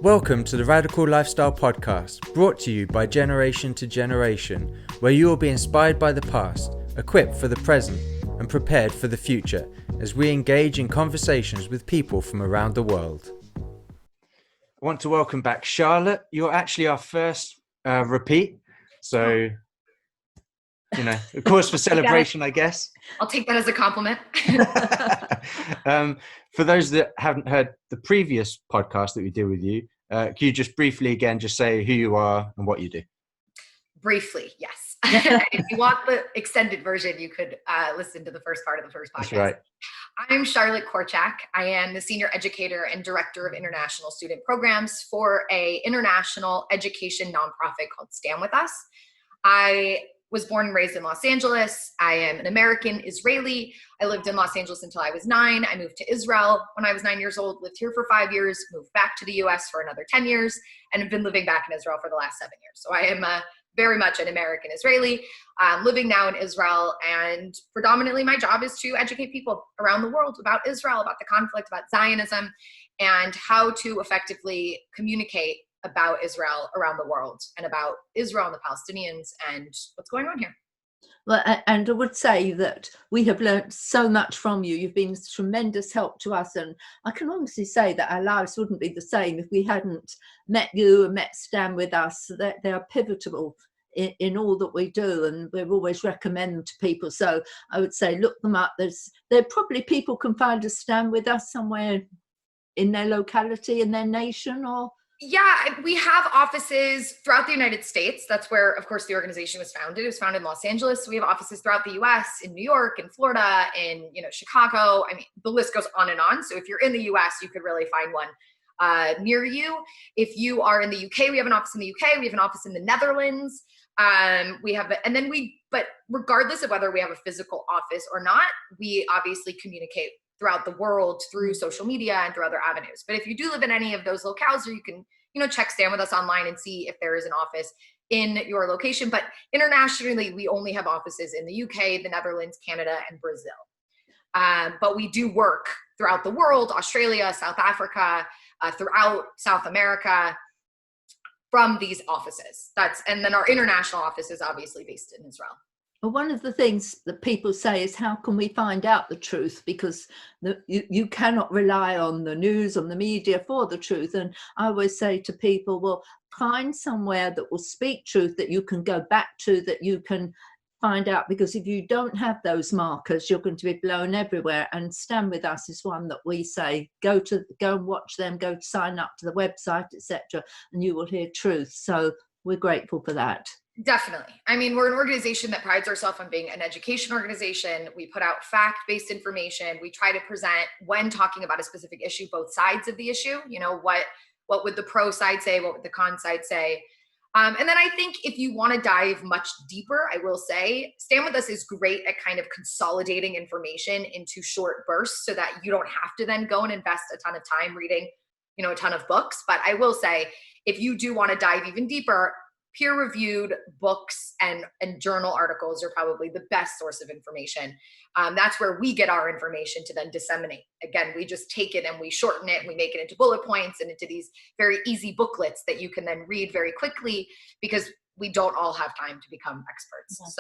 Welcome to the Radical Lifestyle Podcast, brought to you by Generation to Generation, where you will be inspired by the past, equipped for the present, and prepared for the future as we engage in conversations with people from around the world. I want to welcome back Charlotte. You're actually our first repeat, so a cause for celebration, I guess. I'll take that as a compliment. For those that haven't heard the previous podcast that we did with you, can you just briefly again just say who you are and what you do? Briefly, yes. If you want the extended version, you could listen to the first part of the first podcast. That's right. I'm Charlotte Korchak. I am the Senior Educator and Director of International Student Programs for an international education nonprofit called Stand With Us. I was born and raised in Los Angeles. I am an American Israeli. I lived in Los Angeles until I was 9. I moved to Israel when I was 9 years old, lived here for 5 years, moved back to the US for another 10 years, and have been living back in Israel for the last 7 years. So I am very much an American Israeli, living now in Israel. And predominantly my job is to educate people around the world about Israel, about the conflict, about Zionism, and how to effectively communicate about Israel around the world and about Israel and the Palestinians and what's going on here. Well, and I would say that we have learned so much from you. You've been tremendous help to us. And I can honestly say that our lives wouldn't be the same if we hadn't met you and met Stand With Us. They are pivotal in all that we do. And we always recommend them to people. So I would say, look them up. There probably people can find a Stand With Us somewhere in their locality, in their nation, or... Yeah, we have offices throughout the United States. That's where, of course, the organization was founded. It was founded in Los Angeles. So we have offices throughout the US, in New York, in Florida, in Chicago. I mean, the list goes on and on. So if you're in the US, you could really find one near you. If you are in the UK, we have an office in the UK. We have an office in the Netherlands. But regardless of whether we have a physical office or not, we obviously communicate throughout the world through social media and through other avenues. But if you do live in any of those locales, or you can, check Stand With Us online and see if there is an office in your location. But internationally, we only have offices in the UK, the Netherlands, Canada, and Brazil. But we do work throughout the world, Australia, South Africa, throughout South America, from these offices. And then our international office is obviously based in Israel. Well, one of the things that people say is, how can we find out the truth? Because you cannot rely on the news, on the media for the truth. And I always say to people, well, find somewhere that will speak truth, that you can go back to, that you can find out. Because if you don't have those markers, you're going to be blown everywhere. And Stand With Us is one that we say, go and watch them, go sign up to the website, etc., and you will hear truth. So we're grateful for that. Definitely. I mean, we're an organization that prides ourselves on being an education organization. We put out fact-based information. We try to present, when talking about a specific issue, both sides of the issue. What would the pro side say? What would the con side say? And then I think if you want to dive much deeper, I will say Stand With Us is great at kind of consolidating information into short bursts so that you don't have to then go and invest a ton of time reading, a ton of books. But I will say, if you do want to dive even deeper, peer-reviewed books and journal articles are probably the best source of information. That's where we get our information to then disseminate. Again, we just take it and we shorten it and we make it into bullet points and into these very easy booklets that you can then read very quickly, because we don't all have time to become experts.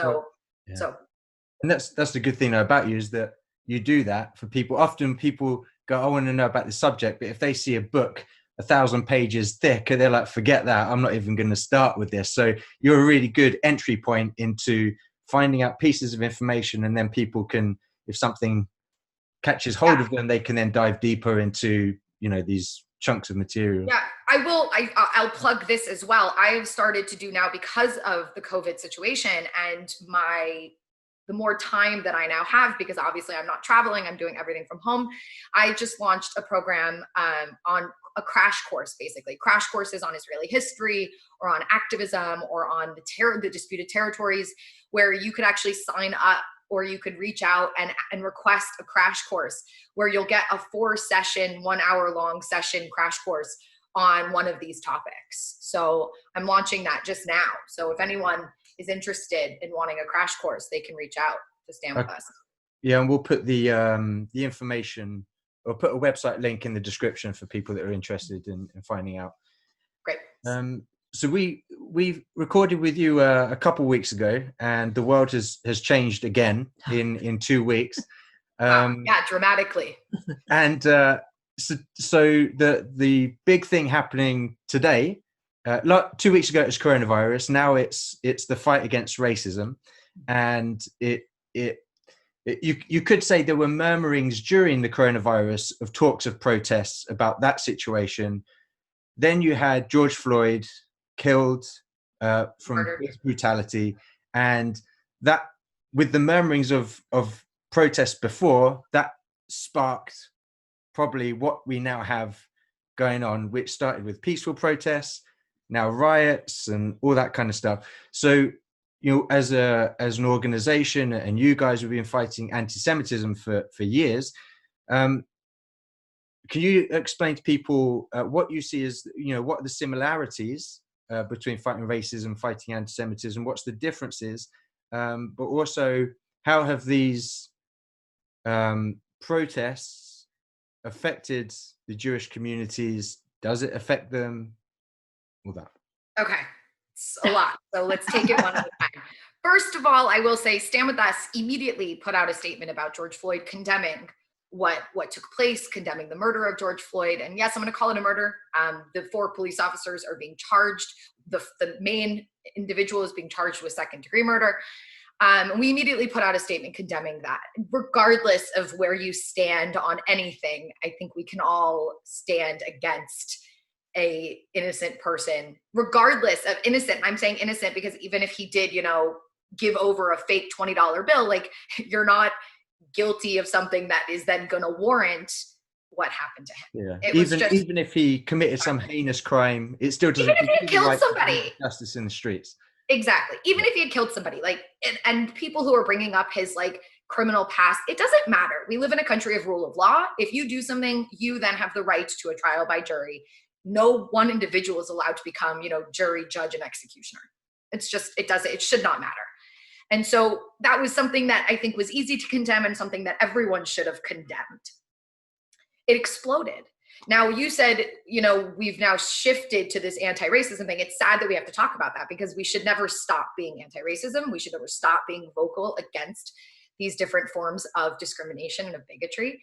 And that's the good thing about you, is that you do that for people. Often people go, I want to know about the subject, but if they see a book 1,000 pages thick, they're like, forget that, I'm not even going to start with this. So you're a really good entry point into finding out pieces of information, and then people can, if something catches hold of them, they can then dive deeper into these chunks of material. Yeah, I'll plug this as well. I have started to do now, because of the COVID situation and the more time that I now have, because obviously I'm not traveling, I'm doing everything from home. I just launched a program on a crash course, basically crash courses on Israeli history or on activism or on the disputed territories, where you could actually sign up, or you could reach out and request a crash course where you'll get a 4-session, 1-hour-long session crash course on one of these topics. So I'm launching that just now. So if anyone is interested in wanting a crash course, they can reach out to Stand With Us. Yeah, and we'll put the information, or put a website link in the description for people that are interested in finding out Great. So we recorded with you a couple weeks ago, and the world has changed again in 2 weeks. Wow. Yeah, dramatically. And so the big thing happening today, 2 weeks ago it was coronavirus. Now it's the fight against racism, and you could say there were murmurings during the coronavirus of talks of protests about that situation. Then you had George Floyd killed from police brutality, and that, with the murmurings of protests before, that sparked probably what we now have going on, which started with peaceful protests, now riots and all that kind of stuff. So, as an organization, and you guys have been fighting anti-Semitism for years, can you explain to people what you see as, what are the similarities between fighting racism, fighting anti-Semitism? What's the differences? But also, how have these protests affected the Jewish communities? Does it affect them? All that. Okay, it's a lot. So let's take it one at a time. First of all, I will say Stand With Us immediately put out a statement about George Floyd, condemning what took place, condemning the murder of George Floyd. And yes, I'm going to call it a murder. The 4 police officers are being charged. The main individual is being charged with second-degree murder. We immediately put out a statement condemning that. Regardless of where you stand on anything, I think we can all stand against a innocent person, regardless of innocent. I'm saying innocent because even if he did, give over a fake $20 bill, like, you're not guilty of something that is then going to warrant what happened to him. Yeah. Even if he committed some heinous crime, it still doesn't. Even if he killed somebody, justice in the streets. Exactly. Even if he had killed somebody, and people who are bringing up his criminal past, it doesn't matter. We live in a country of rule of law. If you do something, you then have the right to a trial by jury. No one individual is allowed to become, jury, judge, and executioner. It should not matter. And so that was something that I think was easy to condemn, and something that everyone should have condemned. It exploded. Now, you said, we've now shifted to this anti-racism thing. It's sad that we have to talk about that, because we should never stop being anti-racism. We should never stop being vocal against these different forms of discrimination and of bigotry.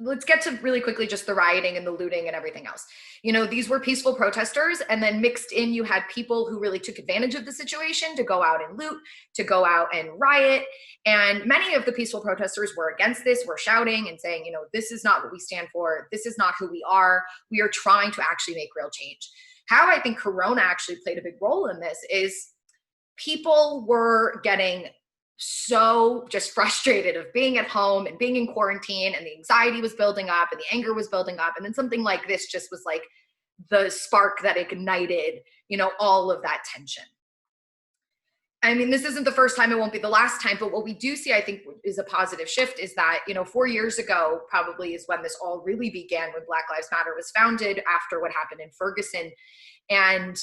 Let's get to really quickly just the rioting and the looting and everything else. These were peaceful protesters, and then mixed in, you had people who really took advantage of the situation to go out and loot, to go out and riot. And many of the peaceful protesters were against this, were shouting and saying, this is not what we stand for. This is not who we are. We are trying to actually make real change. How I think Corona actually played a big role in this is people were getting so just frustrated of being at home and being in quarantine, and the anxiety was building up and the anger was building up. And then something like this just was like the spark that ignited, all of that tension. I mean, this isn't the first time, it won't be the last time, but what we do see, I think, is a positive shift is that, 4 years ago probably is when this all really began, when Black Lives Matter was founded after what happened in Ferguson. And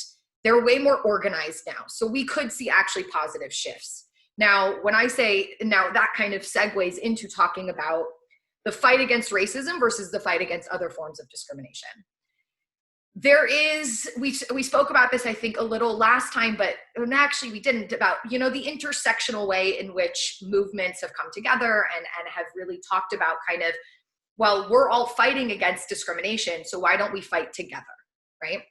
they're way more organized now. So we could see actually positive shifts. Now, when I say, that kind of segues into talking about the fight against racism versus the fight against other forms of discrimination. We spoke about this, I think, a little last time, but actually we didn't, about, the intersectional way in which movements have come together and have really talked about kind of, well, we're all fighting against discrimination, so why don't we fight together, right?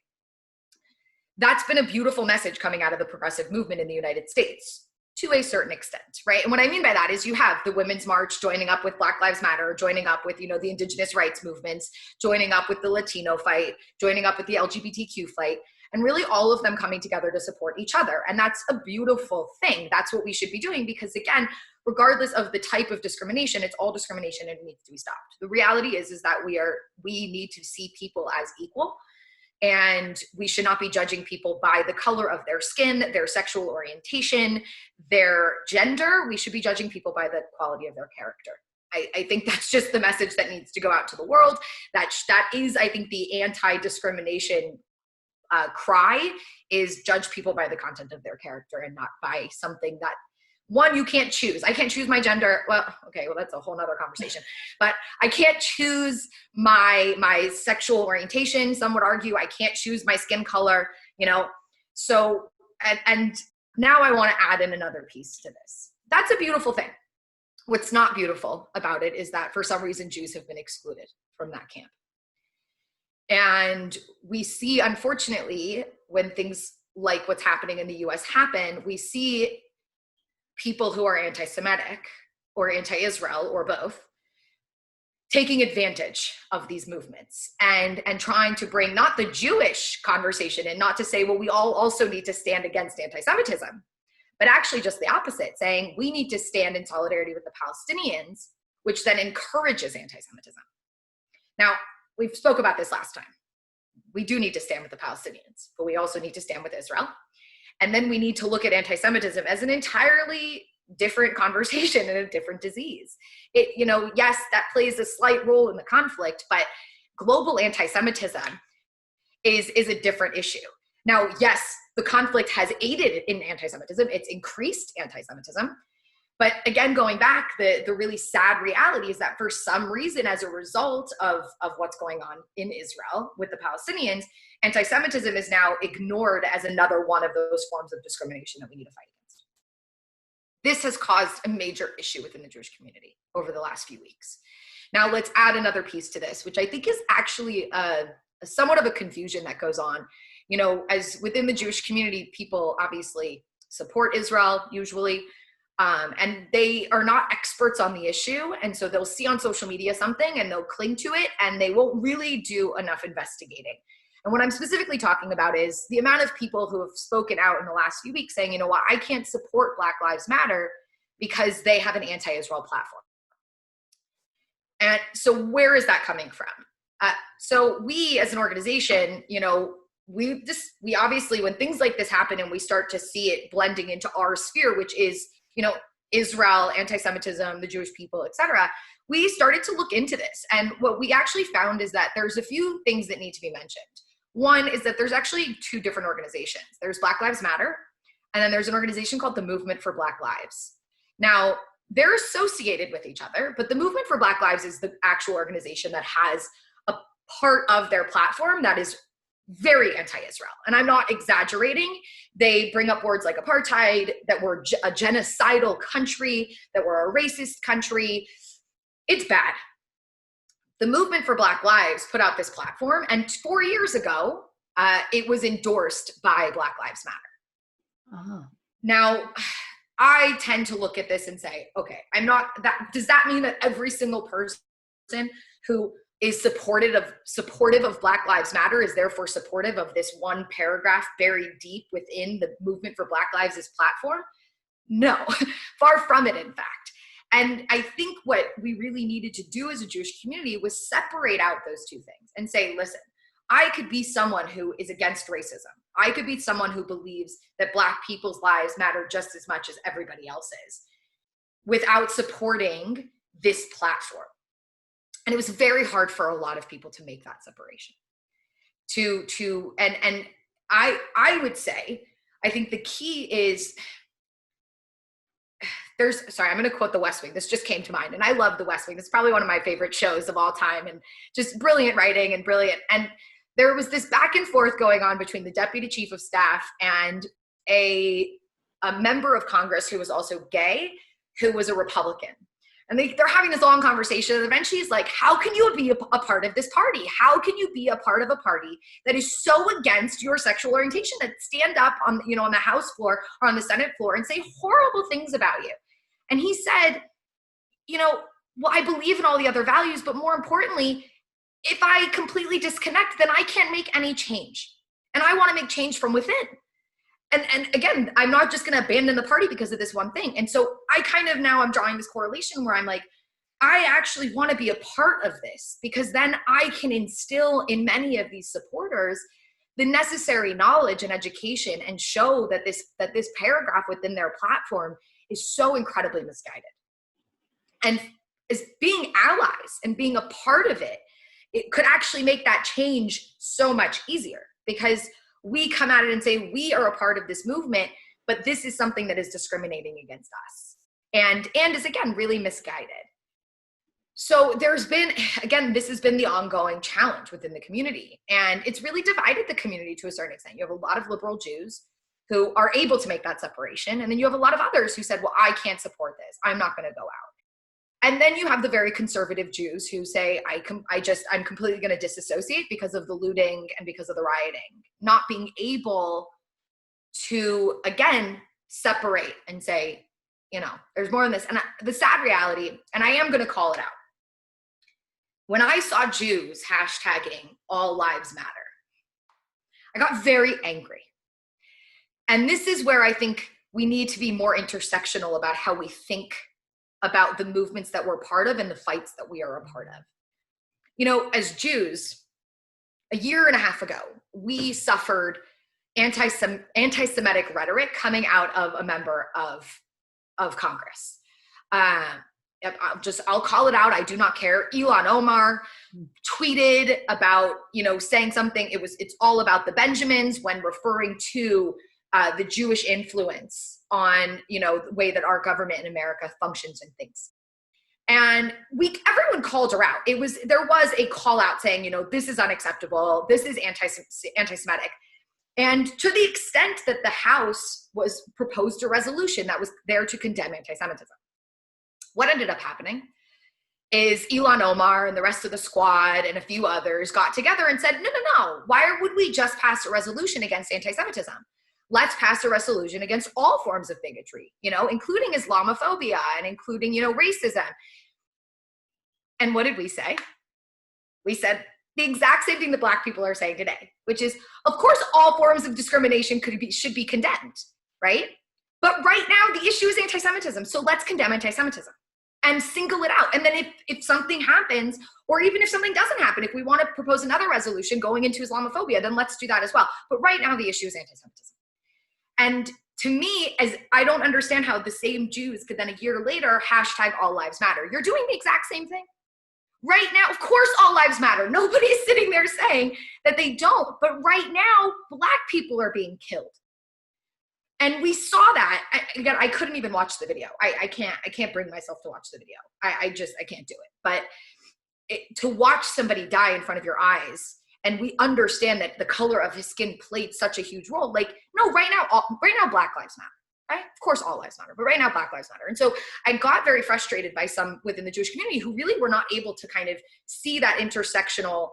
That's been a beautiful message coming out of the progressive movement in the United States, to a certain extent, right? And what I mean by that is you have the Women's March joining up with Black Lives Matter, joining up with, the indigenous rights movements, joining up with the Latino fight, joining up with the LGBTQ fight, and really all of them coming together to support each other. And that's a beautiful thing. That's what we should be doing, because again, regardless of the type of discrimination, it's all discrimination and it needs to be stopped. The reality is that we need to see people as equal. And we should not be judging people by the color of their skin, their sexual orientation, their gender. We should be judging people by the quality of their character. I think that's just the message that needs to go out to the world. That is, I think, the anti-discrimination cry, is judge people by the content of their character and not by something that one, you can't choose. I can't choose my gender. Well, okay, well, that's a whole nother conversation. But I can't choose my sexual orientation. Some would argue I can't choose my skin color, you know. So, and now I want to add in another piece to this. That's a beautiful thing. What's not beautiful about it is that for some reason Jews have been excluded from that camp. And we see, unfortunately, when things like what's happening in the US happen, we see people who are anti-Semitic or anti-Israel or both taking advantage of these movements and trying to bring not the Jewish conversation and not to say, well, we all also need to stand against anti-Semitism, but actually just the opposite, saying we need to stand in solidarity with the Palestinians, which then encourages anti-Semitism. Now, we spoke about this last time. We do need to stand with the Palestinians, but we also need to stand with Israel. And then we need to look at anti-Semitism as an entirely different conversation and a different disease. It, you know, yes, that plays a slight role in the conflict, but global anti-Semitism is a different issue. Now, yes, the conflict has aided in anti-Semitism. It's increased anti-Semitism. But again, going back, the really sad reality is that for some reason, as a result of what's going on in Israel with the Palestinians, anti-Semitism is now ignored as another one of those forms of discrimination that we need to fight against. This has caused a major issue within the Jewish community over the last few weeks. Now let's add another piece to this, which I think is actually somewhat of a confusion that goes on. You know, as within the Jewish community, people obviously support Israel usually, and they are not experts on the issue. And so they'll see on social media something and they'll cling to it and they won't really do enough investigating. And what I'm specifically talking about is the amount of people who have spoken out in the last few weeks saying, you know what, I can't support Black Lives Matter because they have an anti-Israel platform. And so where is that coming from? So we as an organization, you know, we obviously, when things like this happen and we start to see it blending into our sphere, which is, you know, Israel, anti-Semitism, the Jewish people, etc., we started to look into this. And what we actually found is that there's a few things that need to be mentioned. One is that there's actually two different organizations. There's Black Lives Matter, and then there's an organization called the Movement for Black Lives. Now, they're associated with each other, but the Movement for Black Lives is the actual organization that has a part of their platform that is very anti-Israel. And I'm not exaggerating. They bring up words like apartheid, that we're a genocidal country, that we're a racist country. It's bad. The Movement for Black Lives put out this platform, and 4 years ago, it was endorsed by Black Lives Matter. Uh-huh. Now, I tend to look at this and say, okay, does that mean that every single person who is supportive of Black Lives Matter is therefore supportive of this one paragraph buried deep within the Movement for Black Lives' platform? No, far from it, in fact. And I think what we really needed to do as a Jewish community was separate out those two things and say, listen, I could be someone who is against racism. I could be someone who believes that Black people's lives matter just as much as everybody else's without supporting this platform. And it was very hard for a lot of people to make that separation. And I would say, I think the key is, I'm going to quote The West Wing. This just came to mind. And I love The West Wing. It's probably one of my favorite shows of all time, and just brilliant writing and brilliant. And there was this back and forth going on between the deputy chief of staff and a member of Congress who was also gay, who was a Republican. And they're having this long conversation. And eventually he's like, how can you be a part of this party? How can you be a part of a party that is so against your sexual orientation, that stand up on the House floor or on the Senate floor and say horrible things about you? And he said, well, I believe in all the other values, but more importantly, if I completely disconnect, then I can't make any change. And I want to make change from within. And again, I'm not just going to abandon the party because of this one thing. And so I'm drawing this correlation where I'm like, I actually want to be a part of this, because then I can instill in many of these supporters the necessary knowledge and education, and show that this paragraph within their platform is so incredibly misguided. And as being allies and being a part of it, it could actually make that change so much easier, because we come at it and say we are a part of this movement, but this is something that is discriminating against us and is, again, really misguided. So there's been, again, this has been the ongoing challenge within the community, and it's really divided the community to a certain extent. You have a lot of liberal Jews who are able to make that separation, and then you have a lot of others who said, well, I can't support this. I'm not going to go out. And then you have the very conservative Jews who say, I'm completely going to disassociate because of the looting and because of the rioting, not being able to, again, separate and say, there's more than this. And the sad reality, and I am going to call it out, when I saw Jews hashtagging all lives matter, I got very angry. And this is where I think we need to be more intersectional about how we think about the movements that we're part of and the fights that we are a part of. As Jews, a year and a half ago, we suffered anti-Semitic rhetoric coming out of a member of Congress. I'll call it out. I do not care. Ilhan Omar tweeted about, saying something. It's all about the Benjamins when referring to the Jewish influence on, the way that our government in America functions and thinks. And everyone called her out. There was a call out saying, this is unacceptable. This is anti-Semitic. And to the extent that the House proposed a resolution that was there to condemn anti-Semitism. What ended up happening is Ilhan Omar and the rest of the squad and a few others got together and said, no. Why would we just pass a resolution against anti-Semitism? Let's pass a resolution against all forms of bigotry, including Islamophobia and including, racism. And what did we say? We said the exact same thing that Black people are saying today, which is, of course, all forms of discrimination should be condemned, right? But right now, the issue is anti-Semitism. So let's condemn anti-Semitism and single it out. And then if something happens, or even if something doesn't happen, if we want to propose another resolution going into Islamophobia, then let's do that as well. But right now, the issue is anti-Semitism. And to me, as I don't understand how the same Jews could then a year later hashtag all lives matter. You're doing the exact same thing. Right now, of course, all lives matter. Nobody is sitting there saying that they don't. But right now, Black people are being killed. And we saw that. I couldn't even watch the video. I can't bring myself to watch the video. I can't do it. But to watch somebody die in front of your eyes, and we understand that the color of his skin played such a huge role. Like, no, right now, Black lives matter. Right? Of course, all lives matter, but right now, Black lives matter. And so I got very frustrated by some within the Jewish community who really were not able to kind of see that intersectional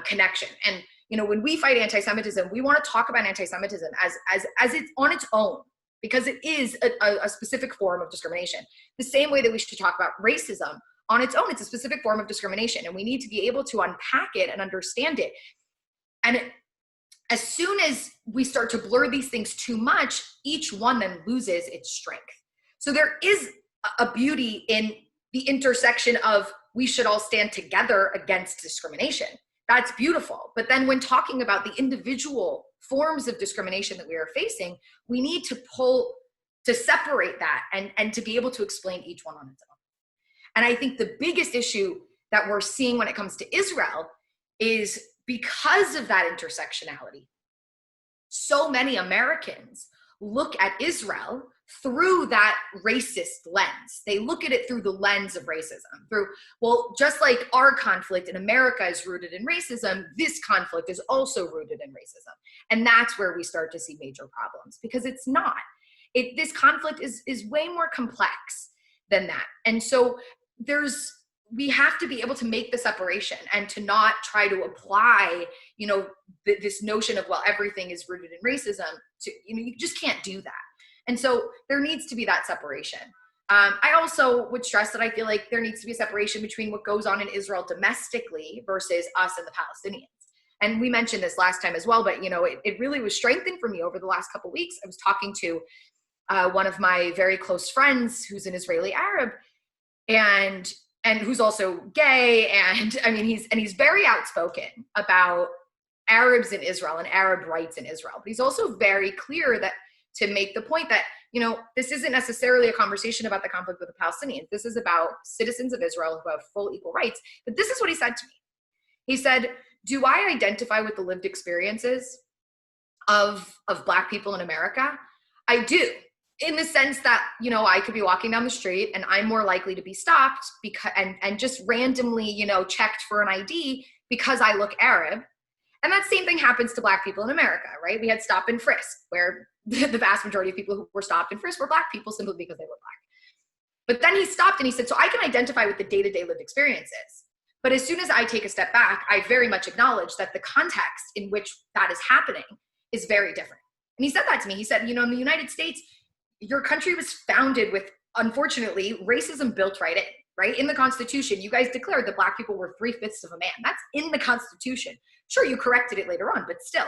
connection. And when we fight anti-Semitism, we want to talk about anti-Semitism as it's on its own, because it is a specific form of discrimination. The same way that we should talk about racism on its own, it's a specific form of discrimination, and we need to be able to unpack it and understand it. And as soon as we start to blur these things too much, each one then loses its strength. So there is a beauty in the intersection of we should all stand together against discrimination. That's beautiful. But then when talking about the individual forms of discrimination that we are facing, we need to separate that and to be able to explain each one on its own. And I think the biggest issue that we're seeing when it comes to Israel is because of that intersectionality, so many Americans look at Israel through that racist lens. They look at it through the lens of racism. Just like our conflict in America is rooted in racism, this conflict is also rooted in racism. And that's where we start to see major problems, because it's not. This conflict is way more complex than that. And so we have to be able to make the separation and to not try to apply, this notion of, well, everything is rooted in racism to, you just can't do that. And so there needs to be that separation. I also would stress that I feel like there needs to be a separation between what goes on in Israel domestically versus us and the Palestinians. And we mentioned this last time as well, but it really was strengthened for me over the last couple of weeks. I was talking to one of my very close friends who's an Israeli Arab, and who's also gay, and I mean he's very outspoken about Arabs in Israel and Arab rights in Israel. But he's also very clear that to make the point that this isn't necessarily a conversation about the conflict with the Palestinians. This is about citizens of Israel who have full equal rights. But this is what he said to me. He said, "Do I identify with the lived experiences of Black people in America? I do, in the sense that, you know, I could be walking down the street and I'm more likely to be stopped because and just randomly, you know, checked for an ID because I look Arab. And that same thing happens to Black people in America, right? We had stop and frisk, where the vast majority of people who were stopped and frisked were Black people simply because they were Black. But then he stopped and he said, so I can identify with the day-to-day lived experiences. But as soon as I take a step back, I very much acknowledge that the context in which that is happening is very different. And he said that to me. He said, you know, in the United States, your country was founded with, unfortunately, racism built right in the Constitution. You guys declared that Black people were 3/5 of a man. That's in the Constitution. Sure, you corrected it later on, but still.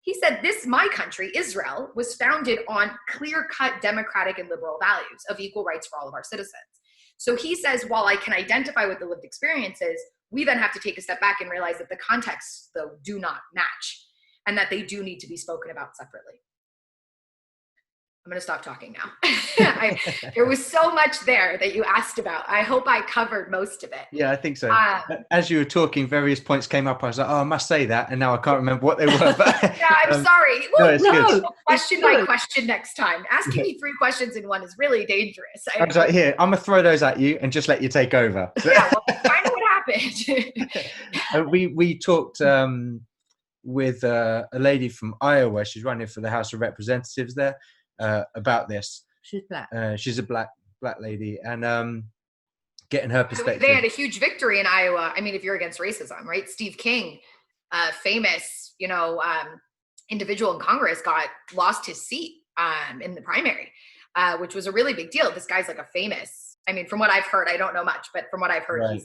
He said, my country, Israel, was founded on clear-cut democratic and liberal values of equal rights for all of our citizens. So he says, while I can identify with the lived experiences, we then have to take a step back and realize that the contexts, though, do not match, and that they do need to be spoken about separately. I'm going to stop talking now. There was so much there that you asked about. I hope I covered most of it. Yeah, I think so. As you were talking, various points came up. I was like, oh, I must say that. And now I can't remember what they were. But, yeah, I'm sorry. No, it's good. Question by question next time. Asking me 3 questions in one is really dangerous. I was like, here, I'm going to throw those at you and just let you take over. Yeah, well, kind of what happened. We talked with a lady from Iowa. She's running for the House of Representatives there. About this. She's Black. She's a black lady, and getting her perspective. They had a huge victory in Iowa. I mean, if you're against racism, right? Steve King, famous, you know, individual in Congress, lost his seat in the primary, which was a really big deal. This guy's like a famous. I mean, from what I've heard, I don't know much, but from what I've heard, right.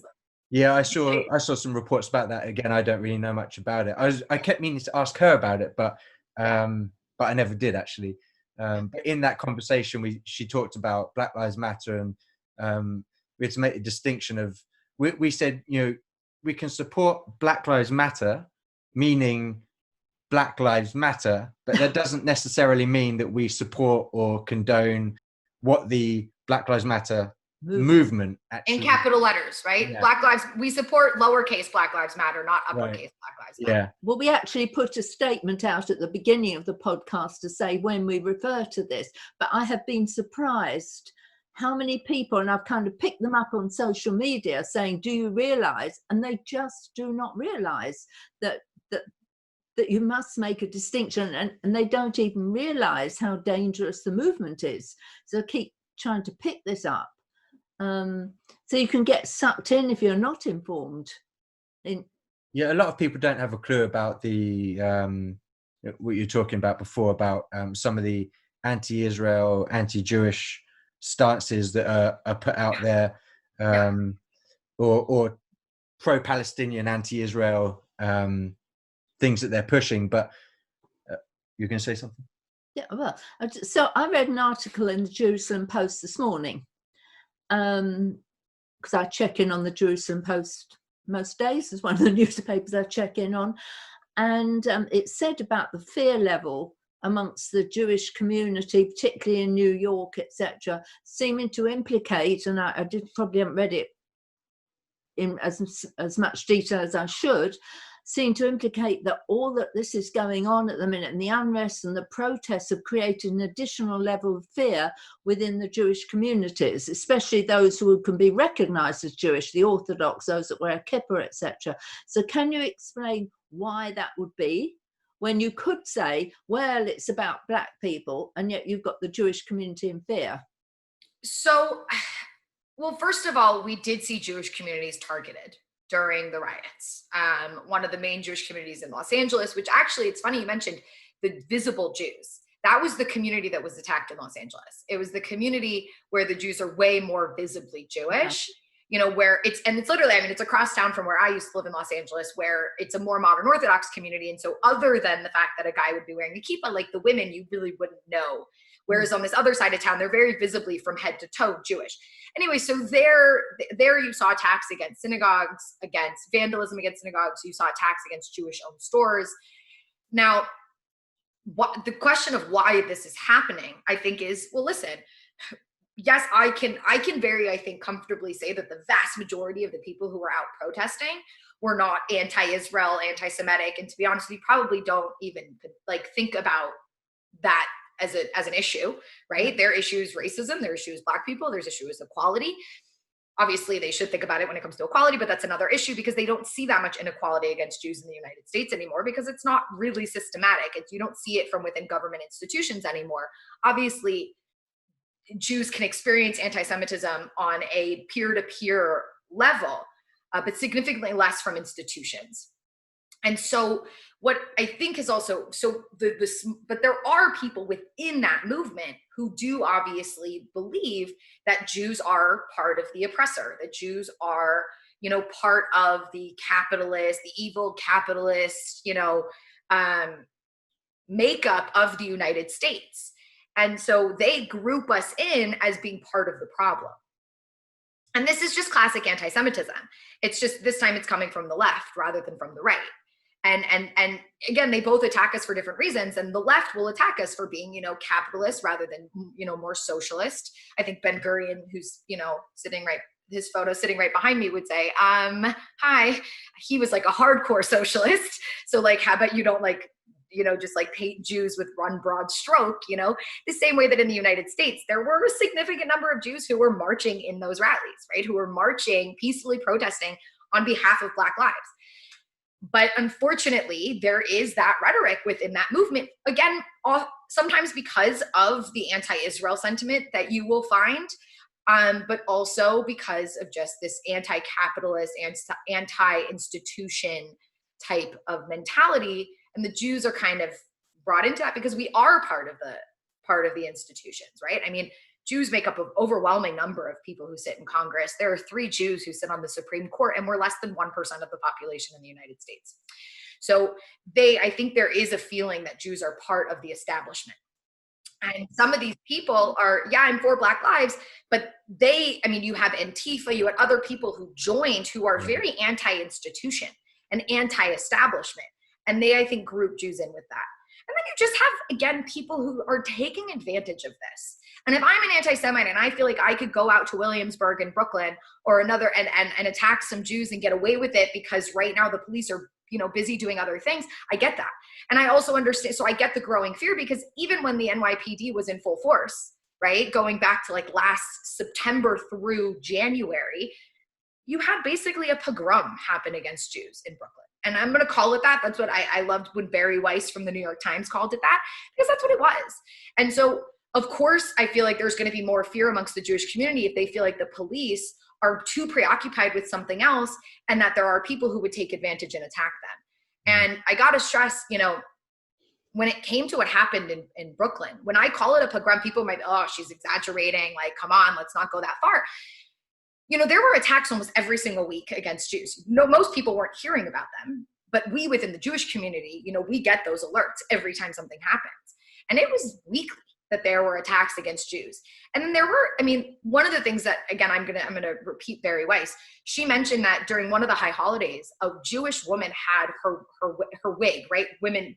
Yeah, I saw some reports about that. Again, I don't really know much about it. I kept meaning to ask her about it, but I never did actually. But in that conversation, she talked about Black Lives Matter, and we had to make a distinction of, we said, you know, we can support Black Lives Matter, meaning Black Lives Matter, but that doesn't necessarily mean that we support or condone what the Black Lives Matter movement actually. In capital letters, right? Yeah. We support lowercase Black Lives Matter, not uppercase Black Lives Matter. Yeah. Well, we actually put a statement out at the beginning of the podcast to say when we refer to this, but I have been surprised how many people, and I've kind of picked them up on social media saying, do you realize? And they just do not realize that you must make a distinction, and they don't even realize how dangerous the movement is. So I keep trying to pick this up. So you can get sucked in if you're not informed. Yeah, a lot of people don't have a clue about the what you're talking about before, about some of the anti-Israel, anti-Jewish stances that are put out there, or pro-Palestinian, anti-Israel things that they're pushing. But you're going to say something? Yeah, well, so I read an article in the Jerusalem Post this morning, because I check in on the Jerusalem Post most days. It's one of the newspapers I check in on. And it said about the fear level amongst the Jewish community, particularly in New York, etc., seeming to implicate, and I probably haven't read it in as much detail as I should, seem to implicate that all that this is going on at the minute, and the unrest and the protests have created an additional level of fear within the Jewish communities, especially those who can be recognized as Jewish, the Orthodox, those that wear a kippah, etc. So can you explain why that would be, when you could say, well, it's about Black people, and yet you've got the Jewish community in fear? So, well, first of all, we did see Jewish communities targeted during the riots. One of the main Jewish communities in Los Angeles, which actually, it's funny you mentioned the visible Jews. That was the community that was attacked in Los Angeles. It was the community where the Jews are way more visibly Jewish, you know, where it's literally, I mean, it's across town from where I used to live in Los Angeles, where it's a more modern Orthodox community. And so other than the fact that a guy would be wearing a kippah, like the women, you really wouldn't know. Whereas on this other side of town, they're very visibly from head to toe Jewish. Anyway, so there you saw attacks against synagogues, against vandalism against synagogues. You saw attacks against Jewish-owned stores. Now, the question of why this is happening, I think, is, well, listen, yes, I can very, I think, comfortably say that the vast majority of the people who were out protesting were not anti-Israel, anti-Semitic, and to be honest, we probably don't even like think about that as an issue, right? Their issue is racism, their issue is Black people, there's issue is equality. Obviously, they should think about it when it comes to equality, but that's another issue because they don't see that much inequality against Jews in the United States anymore because it's not really systematic. You don't see it from within government institutions anymore. Obviously, Jews can experience anti-Semitism on a peer-to-peer level, but significantly less from institutions. And so what I think is also, but there are people within that movement who do obviously believe that Jews are part of the oppressor, that Jews are, part of the capitalist, the evil capitalist, makeup of the United States. And so they group us in as being part of the problem. And this is just classic anti-Semitism. It's just this time it's coming from the left rather than from the right. And again, they both attack us for different reasons. And the left will attack us for being, capitalist rather than, more socialist. I think Ben Gurion, who's, his photo sitting right behind me would say, hi, he was like a hardcore socialist. So like, how about you don't just like paint Jews with one broad stroke, the same way that in the United States, there were a significant number of Jews who were marching in those rallies, right? Who were marching, peacefully protesting on behalf of Black lives. But unfortunately, there is that rhetoric within that movement, again, sometimes because of the anti-Israel sentiment that you will find, but also because of just this anti-capitalist, anti-institution type of mentality. And the Jews are kind of brought into that because we are part of the institutions, right? I mean, Jews make up an overwhelming number of people who sit in Congress. There are 3 Jews who sit on the Supreme Court, and we're less than 1% of the population in the United States. So I think there is a feeling that Jews are part of the establishment. And some of these people are, I'm for Black lives, but you have Antifa, you have other people who joined who are very anti-institution and anti-establishment. And they, I think, group Jews in with that. And then you just have, again, people who are taking advantage of this. And if I'm an anti-Semite and I feel like I could go out to Williamsburg in Brooklyn or another and attack some Jews and get away with it because right now the police are, busy doing other things, I get that. And I also understand, so I get the growing fear because even when the NYPD was in full force, right, going back to like last September through January, you had basically a pogrom happen against Jews in Brooklyn. And I'm going to call it that. That's what I loved when Barry Weiss from the New York Times called it that, because that's what it was. And so, of course, I feel like there's going to be more fear amongst the Jewish community if they feel like the police are too preoccupied with something else and that there are people who would take advantage and attack them. And I got to stress, when it came to what happened in Brooklyn, when I call it a pogrom, people might be, oh, she's exaggerating. Like, come on, let's not go that far. There were attacks almost every single week against Jews. Most people weren't hearing about them, but we within the Jewish community, we get those alerts every time something happens. And it was weekly that there were attacks against Jews. And then there were, one of the things that, again, I'm going to repeat Barry Weiss. She mentioned that during one of the high holidays, a Jewish woman had her wig, right?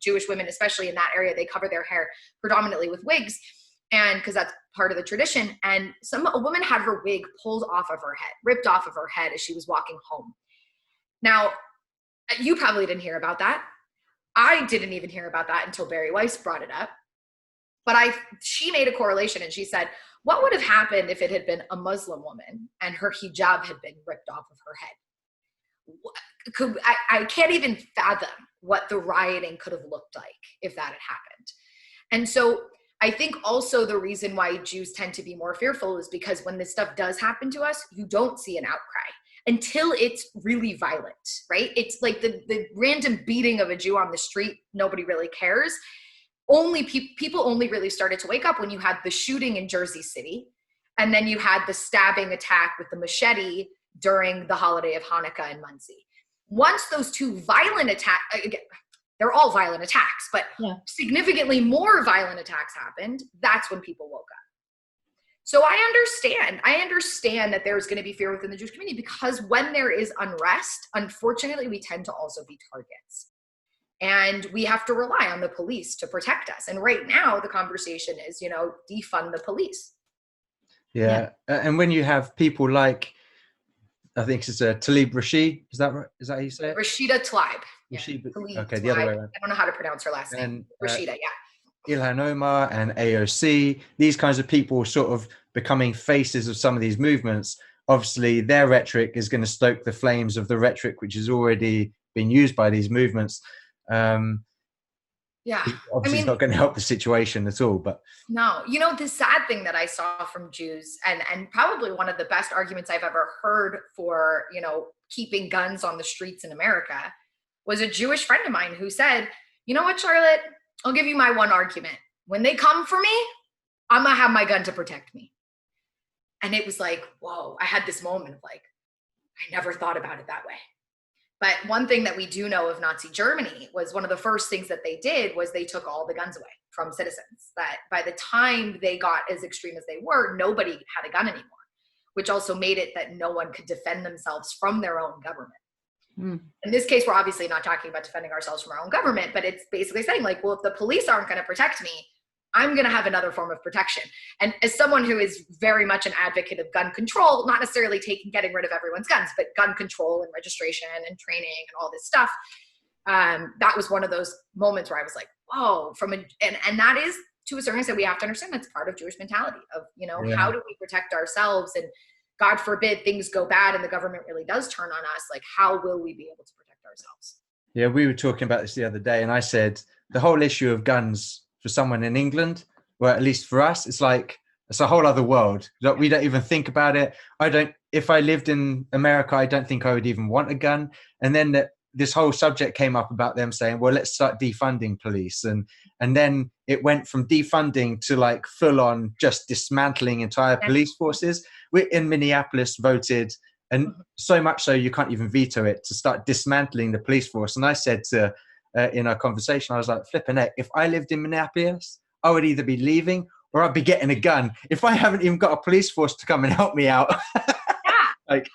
Jewish women, especially in that area, they cover their hair predominantly with wigs. And because that's part of the tradition. And a woman had her wig pulled off of her head, ripped off of her head as she was walking home. Now, you probably didn't hear about that. I didn't even hear about that until Barry Weiss brought it up. But she made a correlation and she said, what would have happened if it had been a Muslim woman and her hijab had been ripped off of her head? I can't even fathom what the rioting could have looked like if that had happened. And so I think also the reason why Jews tend to be more fearful is because when this stuff does happen to us, you don't see an outcry until it's really violent, right? It's like the random beating of a Jew on the street, nobody really cares. People only really started to wake up when you had the shooting in Jersey City, and then you had the stabbing attack with the machete during the holiday of Hanukkah in Muncie. Once those two violent attacks, again, they're all violent attacks, but significantly more violent attacks happened, that's when people woke up. So I understand that there's going to be fear within the Jewish community because when there is unrest, unfortunately, we tend to also be targets. And we have to rely on the police to protect us. And right now, the conversation is, defund the police. Yeah. And when you have people like, I think it's Tlaib Rashid, is that right? Is that how you say it? Rashida Tlaib. Rashida, Tlaib okay, Tlaib. the other way around. I don't know how to pronounce her last name. Rashida, Ilhan Omar and AOC, these kinds of people sort of becoming faces of some of these movements, obviously their rhetoric is going to stoke the flames of the rhetoric which has already been used by these movements. Yeah. Obviously, it's not going to help the situation at all. But no, the sad thing that I saw from Jews, and probably one of the best arguments I've ever heard for, keeping guns on the streets in America, was a Jewish friend of mine who said, you know what, Charlotte, I'll give you my one argument. When they come for me, I'm going to have my gun to protect me. And it was like, whoa, I had this moment of like, I never thought about it that way. But one thing that we do know of Nazi Germany was one of the first things that they did was they took all the guns away from citizens. That by the time they got as extreme as they were, nobody had a gun anymore, which also made it that no one could defend themselves from their own government. In this case, we're obviously not talking about defending ourselves from our own government, but it's basically saying like, well, if the police aren't going to protect me, I'm going to have another form of protection. And as someone who is very much an advocate of gun control, not necessarily getting rid of everyone's guns, but gun control and registration and training and all this stuff, that was one of those moments where I was like, whoa, and that is, to a certain extent, we have to understand that's part of Jewish mentality of, how do we protect ourselves? And God forbid things go bad and the government really does turn on us. Like, how will we be able to protect ourselves? Yeah, we were talking about this the other day, and I said the whole issue of guns for someone in England, or at least for us, it's a whole other world. Like, we don't even think about it. If I lived in America, I don't think I would even want a gun. And then this whole subject came up about them saying, well, let's start defunding police. And then it went from defunding to like full on just dismantling entire police forces. We in Minneapolis voted, and so much so you can't even veto it, to start dismantling the police force. And I said to, in our conversation, I was like, flipping heck, if I lived in Minneapolis, I would either be leaving or I'd be getting a gun if I haven't even got a police force to come and help me out. Like,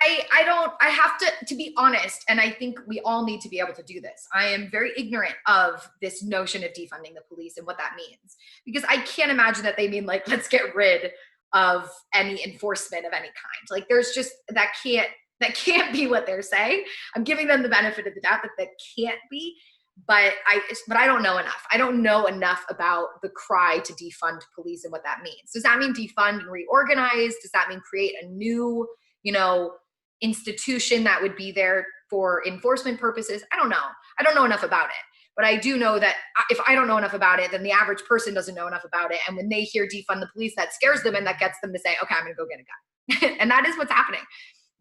I have to be honest, and I think we all need to be able to do this. I am very ignorant of this notion of defunding the police and what that means, because I can't imagine that they mean like, let's get rid of any enforcement of any kind. Like, there's just, that can't be what they're saying. I'm giving them the benefit of the doubt that can't be, but I don't know enough. I don't know enough about the cry to defund police and what that means. Does that mean defund and reorganize? Does that mean create a new, institution that would be there for enforcement purposes? I don't know. I don't know enough about it. But I do know that if I don't know enough about it, then the average person doesn't know enough about it. And when they hear defund the police, that scares them and that gets them to say, okay, I'm going to go get a gun. And that is what's happening.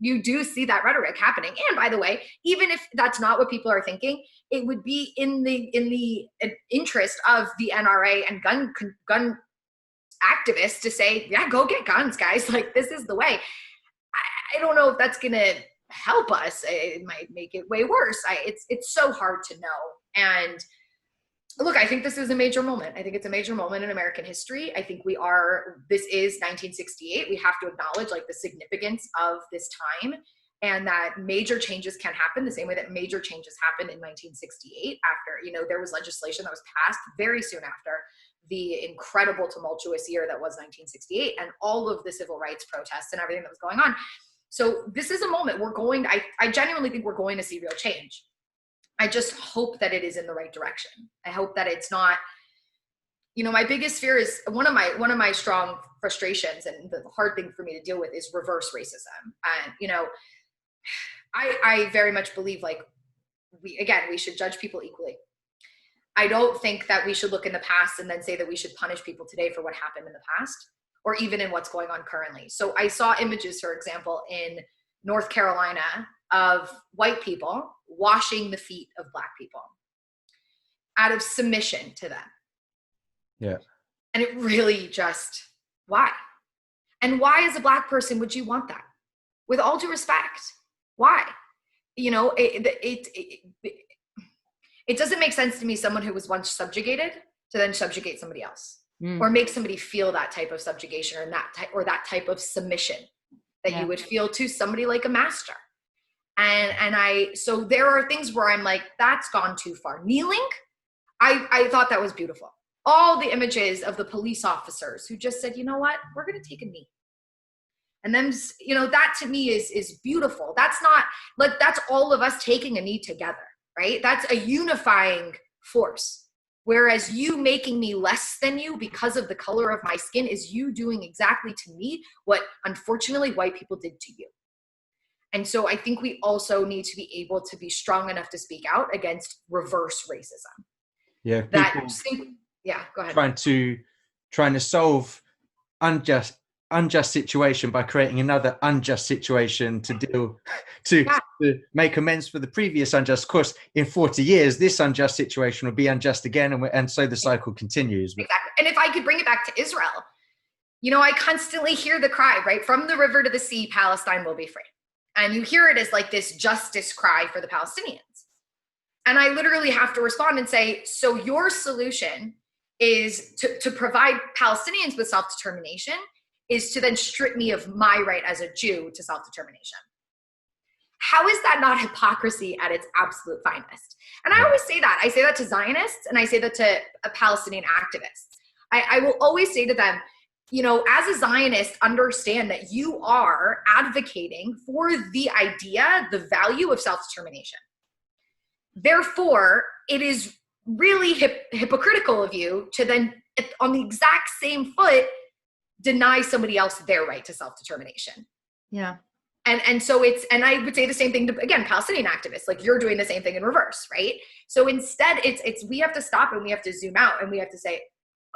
You do see that rhetoric happening. And by the way, even if that's not what people are thinking, it would be in the interest of the NRA and gun activists to say, yeah, go get guns, guys. Like, this is the way. I don't know if that's going to help us. It might make it way worse. It's so hard to know. And look, I think this is a major moment. I think it's a major moment in American history. I think this is 1968. We have to acknowledge like the significance of this time, and that major changes can happen the same way that major changes happened in 1968 after, there was legislation that was passed very soon after the incredible tumultuous year that was 1968 and all of the civil rights protests and everything that was going on. So this is a moment I genuinely think we're going to see real change. I just hope that it is in the right direction. I hope that it's not, my biggest fear is one of my strong frustrations, and the hard thing for me to deal with is reverse racism. And, I very much believe like we should judge people equally. I don't think that we should look in the past and then say that we should punish people today for what happened in the past, or even in what's going on currently. So I saw images, for example, in North Carolina of white people washing the feet of Black people out of submission to them. Yeah. And it really just, why? And why, as a Black person, would you want that? With all due respect, why? It doesn't make sense to me, someone who was once subjugated to then subjugate somebody else, or make somebody feel that type of subjugation or that type of submission that you would feel to somebody like a master. So there are things where I'm like, that's gone too far. Kneeling, I thought that was beautiful. All the images of the police officers who just said, you know what, we're going to take a knee. And then, that to me is beautiful. That's not like, that's all of us taking a knee together, right? That's a unifying force. Whereas you making me less than you because of the color of my skin is you doing exactly to me what unfortunately white people did to you. And so I think we also need to be able to be strong enough to speak out against reverse racism. Yeah, yeah, go ahead. Trying to solve unjust situation by creating another unjust situation to make amends for the previous unjust. Of course, in 40 years, this unjust situation will be unjust again, and so the cycle continues. Exactly. And if I could bring it back to Israel, I constantly hear the cry, right? From the river to the sea, Palestine will be free. And you hear it as like this justice cry for the Palestinians. And I literally have to respond and say, so your solution is to provide Palestinians with self-determination is to then strip me of my right as a Jew to self-determination. How is that not hypocrisy at its absolute finest? And I always say that. I say that to Zionists and I say that to Palestinian activists. I will always say to them, as a Zionist, understand that you are advocating for the idea, the value of self-determination. Therefore, it is really hypocritical of you to then, on the exact same foot, deny somebody else their right to self-determination. Yeah. And so and I would say the same thing to, again, Palestinian activists, like you're doing the same thing in reverse, right? So instead we have to stop and we have to zoom out and we have to say,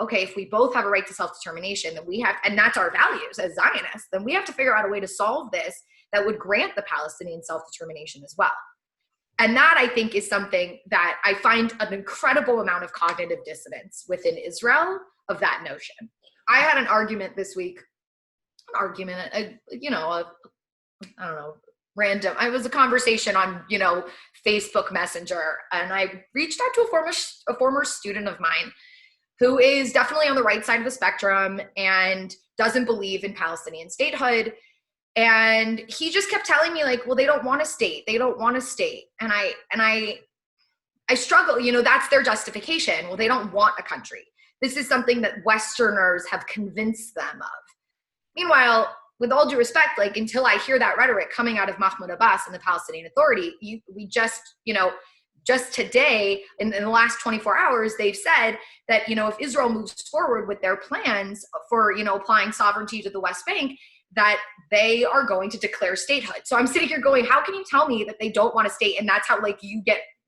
okay, if we both have a right to self-determination, then and that's our values as Zionists, then we have to figure out a way to solve this that would grant the Palestinian self-determination as well. And that, I think, is something that I find an incredible amount of cognitive dissonance within Israel of that notion. I had an argument this week, random. It was a conversation on, Facebook Messenger. And I reached out to a former student of mine who is definitely on the right side of the spectrum and doesn't believe in Palestinian statehood. And he just kept telling me like, well, they don't want a state. They don't want a state. And I struggle, that's their justification. Well, they don't want a country. This is something that Westerners have convinced them of. Meanwhile, with all due respect, like until I hear that rhetoric coming out of Mahmoud Abbas and the Palestinian Authority, just today, in the last 24 hours, they've said that, if Israel moves forward with their plans for, applying sovereignty to the West Bank, that they are going to declare statehood. So I'm sitting here going, how can you tell me that they don't want a state? And that's how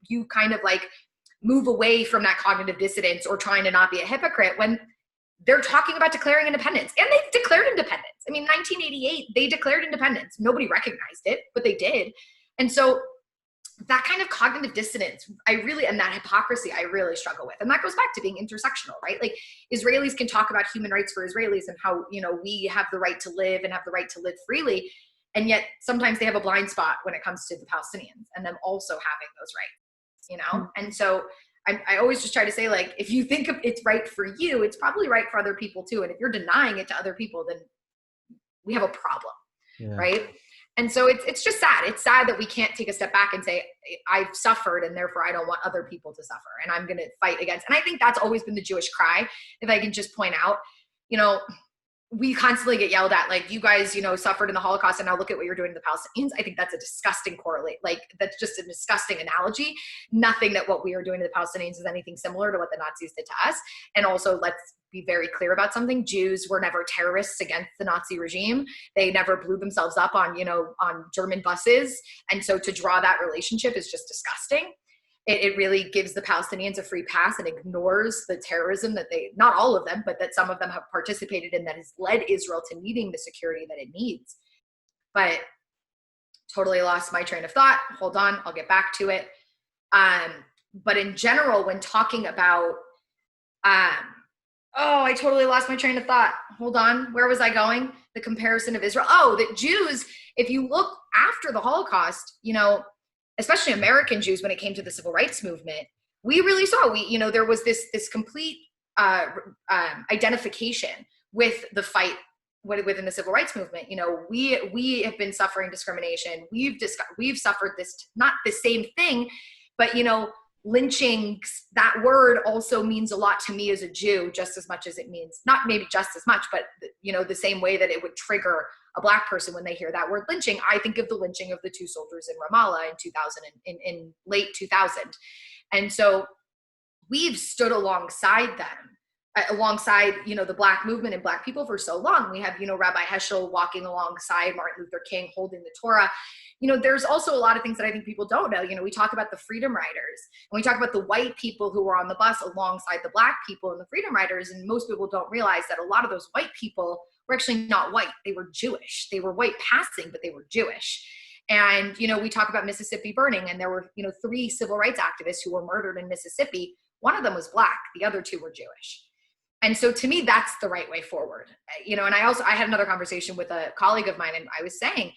you kind of like move away from that cognitive dissonance or trying to not be a hypocrite when they're talking about declaring independence. And they've declared independence. I mean, 1988, they declared independence. Nobody recognized it, but they did. And so that kind of cognitive dissonance, and that hypocrisy, I really struggle with. And that goes back to being intersectional, right? Like Israelis can talk about human rights for Israelis and how, we have the right to live and have the right to live freely. And yet sometimes they have a blind spot when it comes to the Palestinians and them also having those rights, And so I always just try to say, like, if you think it's right for you, it's probably right for other people too. And if you're denying it to other people, then we have a problem, right? And so it's just sad. It's sad that we can't take a step back and say, I've suffered and therefore I don't want other people to suffer. And I'm going to fight against. And I think that's always been the Jewish cry. If I can just point out, we constantly get yelled at, like, you guys, suffered in the Holocaust and now look at what you're doing to the Palestinians. I think that's a disgusting correlate. Like, that's just a disgusting analogy. Nothing that what we are doing to the Palestinians is anything similar to what the Nazis did to us. And also, let's be very clear about something. Jews were never terrorists against the Nazi regime. They never blew themselves up on German buses. And so to draw that relationship is just disgusting. It really gives the Palestinians a free pass and ignores the terrorism that not all of them, but that some of them have participated in that has led Israel to needing the security that it needs. But totally lost my train of thought. Hold on, I'll get back to it. But in general, when talking about, I totally lost my train of thought. Hold on, where was I going? The comparison of Israel. Oh, that Jews, if you look after the Holocaust, especially American Jews, when it came to the civil rights movement, we really saw, there was this complete identification with the fight within the civil rights movement. We have been suffering discrimination. We've suffered this, not the same thing, but, lynchings, that word also means a lot to me as a Jew, just as much as it means, not maybe just as much, but, the same way that it would trigger a Black person when they hear that word lynching. I think of the lynching of the 2 soldiers in Ramallah in late 2000. And so we've stood alongside them, alongside, the Black movement and Black people for so long. We have, Rabbi Heschel walking alongside Martin Luther King, holding the Torah. There's also a lot of things that I think people don't know. We talk about the Freedom Riders, and we talk about the white people who were on the bus alongside the Black people and the Freedom Riders. And most people don't realize that a lot of those white people were actually not white. They were Jewish. They were white passing, but they were Jewish. And, we talk about Mississippi burning, and there were, 3 civil rights activists who were murdered in Mississippi. One of them was Black. The other 2 were Jewish. And so to me, that's the right way forward. And I had another conversation with a colleague of mine, and I was saying,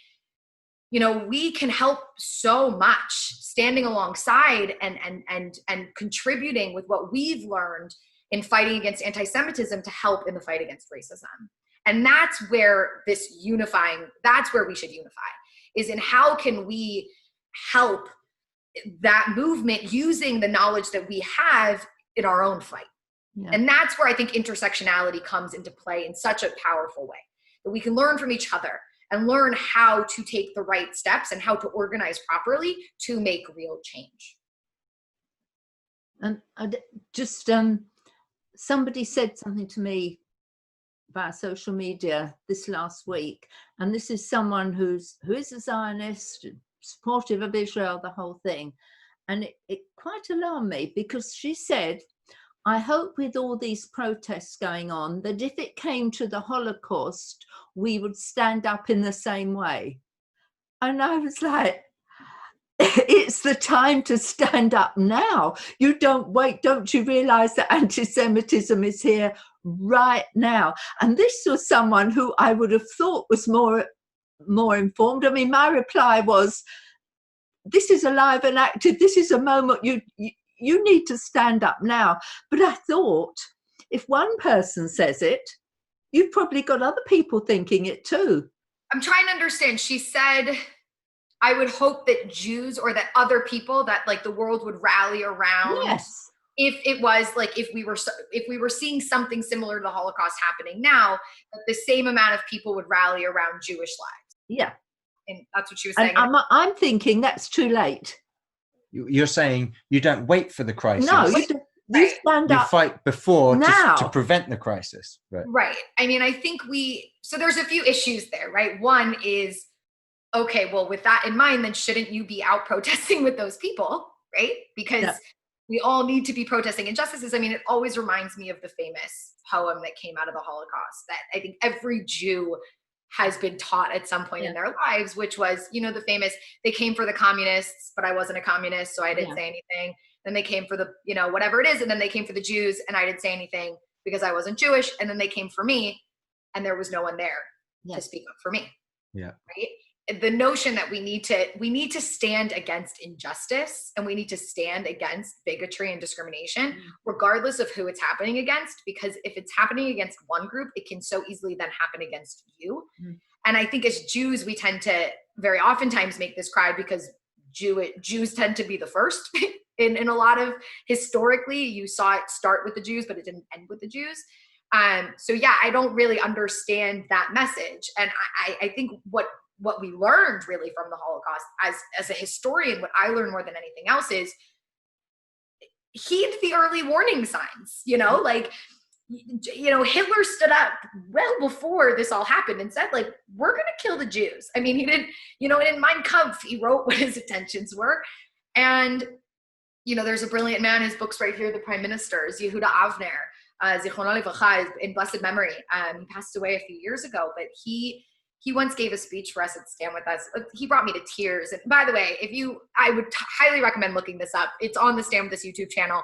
we can help so much standing alongside and contributing with what we've learned in fighting against anti-Semitism to help in the fight against racism. And that's where that's where we should unify, is in how can we help that movement using the knowledge that we have in our own fight. Yeah. And that's where I think intersectionality comes into play in such a powerful way, that we can learn from each other and learn how to take the right steps and how to organize properly to make real change. And somebody said something to me via social media this last week, and this is someone who is a Zionist, supportive of Israel, the whole thing, and it quite alarmed me, because she said, I hope with all these protests going on that if it came to the Holocaust, we would stand up in the same way. And I was like, it's the time to stand up now. You don't wait. Don't you realize that anti-Semitism is here right now? And this was someone who I would have thought was more informed. I mean, my reply was, this is alive and active. This is a moment you need to stand up now. But I thought, if one person says it, you've probably got other people thinking it too. I'm trying to understand. She said, I would hope that Jews or that other people, that like the world would rally around. Yes. If it was like, if we were seeing something similar to the Holocaust happening now, that the same amount of people would rally around Jewish lives. Yeah. And that's what she was saying. And I'm thinking that's too late. You're saying you don't wait for the crisis. No, you stand up. You fight before now. to prevent the crisis. Right. I mean, I think so there's a few issues there, right? One is, okay, well, with that in mind, then shouldn't you be out protesting with those people, right? Because we all need to be protesting injustices. I mean, it always reminds me of the famous poem that came out of the Holocaust that I think every Jew has been taught at some point in their lives, which was, the famous, they came for the communists, but I wasn't a communist, so I didn't say anything. Then they came for the, whatever it is. And then they came for the Jews and I didn't say anything because I wasn't Jewish. And then they came for me and there was no one there to speak up for me. Yeah. Right. The notion that we need to stand against injustice and we need to stand against bigotry and discrimination, regardless of who it's happening against, because if it's happening against one group, it can so easily then happen against you. And I think as Jews, we tend to very oftentimes make this cry because Jews tend to be the first in a lot of, historically, you saw it start with the Jews, but it didn't end with the Jews. So yeah, I don't really understand that message. And I think what we learned really from the Holocaust as a historian, what I learned more than anything else is heed the early warning signs, Hitler stood up well before this all happened and said, like, we're going to kill the Jews. I mean, he did, in Mein Kampf, he wrote what his intentions were. And, there's a brilliant man, his book's right here, the Prime Minister's, Yehuda Avner, Zichrono Livracha, in blessed memory. He passed away a few years ago, but he once gave a speech for us at Stand With Us. He brought me to tears. And by the way, I would highly recommend looking this up. It's on the Stand With Us YouTube channel.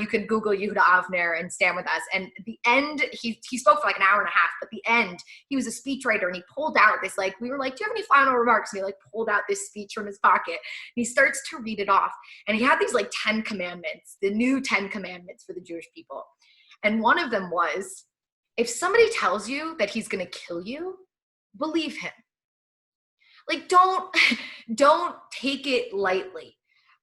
You can Google Yehuda Avner and Stand With Us. And the end, he spoke for like an hour and a half, but the end, he was a speechwriter and he pulled out this, we were like, do you have any final remarks? And he pulled out this speech from his pocket and he starts to read it off. And he had these 10 commandments, the new 10 commandments for the Jewish people. And one of them was, if somebody tells you that he's going to kill you, believe him. Don't take it lightly,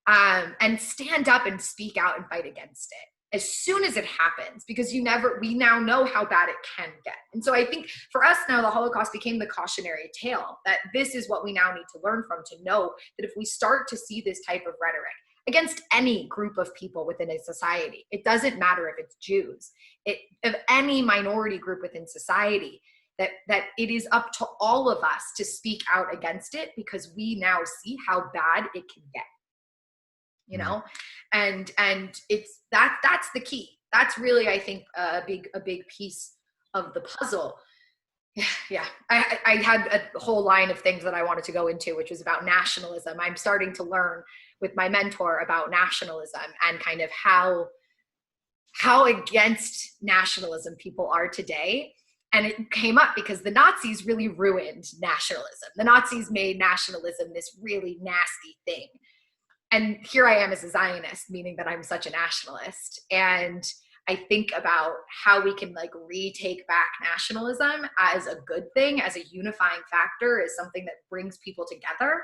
and stand up and speak out and fight against it as soon as it happens, because we now know how bad it can get. And so I think for us now, the Holocaust became the cautionary tale that this is what we now need to learn from, to know that if we start to see this type of rhetoric, against any group of people within a society. It doesn't matter if it's Jews, of any minority group within society, that it is up to all of us to speak out against it, because we now see how bad it can get, you know? And it's that's the key. That's really, I think, a big piece of the puzzle. Yeah. I had a whole line of things that I wanted to go into, which was about nationalism. I'm starting to learn with my mentor about nationalism and kind of how against nationalism people are today. And it came up because the Nazis really ruined nationalism. The Nazis made nationalism this really nasty thing. And here I am as a Zionist, meaning that I'm such a nationalist. And I think about how we can like retake back nationalism as a good thing, as a unifying factor, as something that brings people together.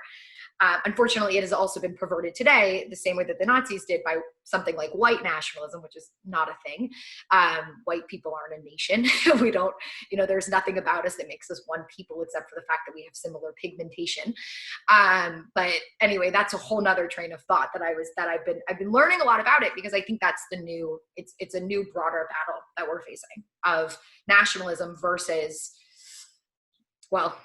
Unfortunately, it has also been perverted today the same way that the Nazis did by something like white nationalism, which is not a thing. White people aren't a nation. We don't, there's nothing about us that makes us one people except for the fact that we have similar pigmentation. But anyway, that's a whole nother train of thought I've been learning a lot about it, because I think that's it's a new broader battle that we're facing of nationalism versus, well,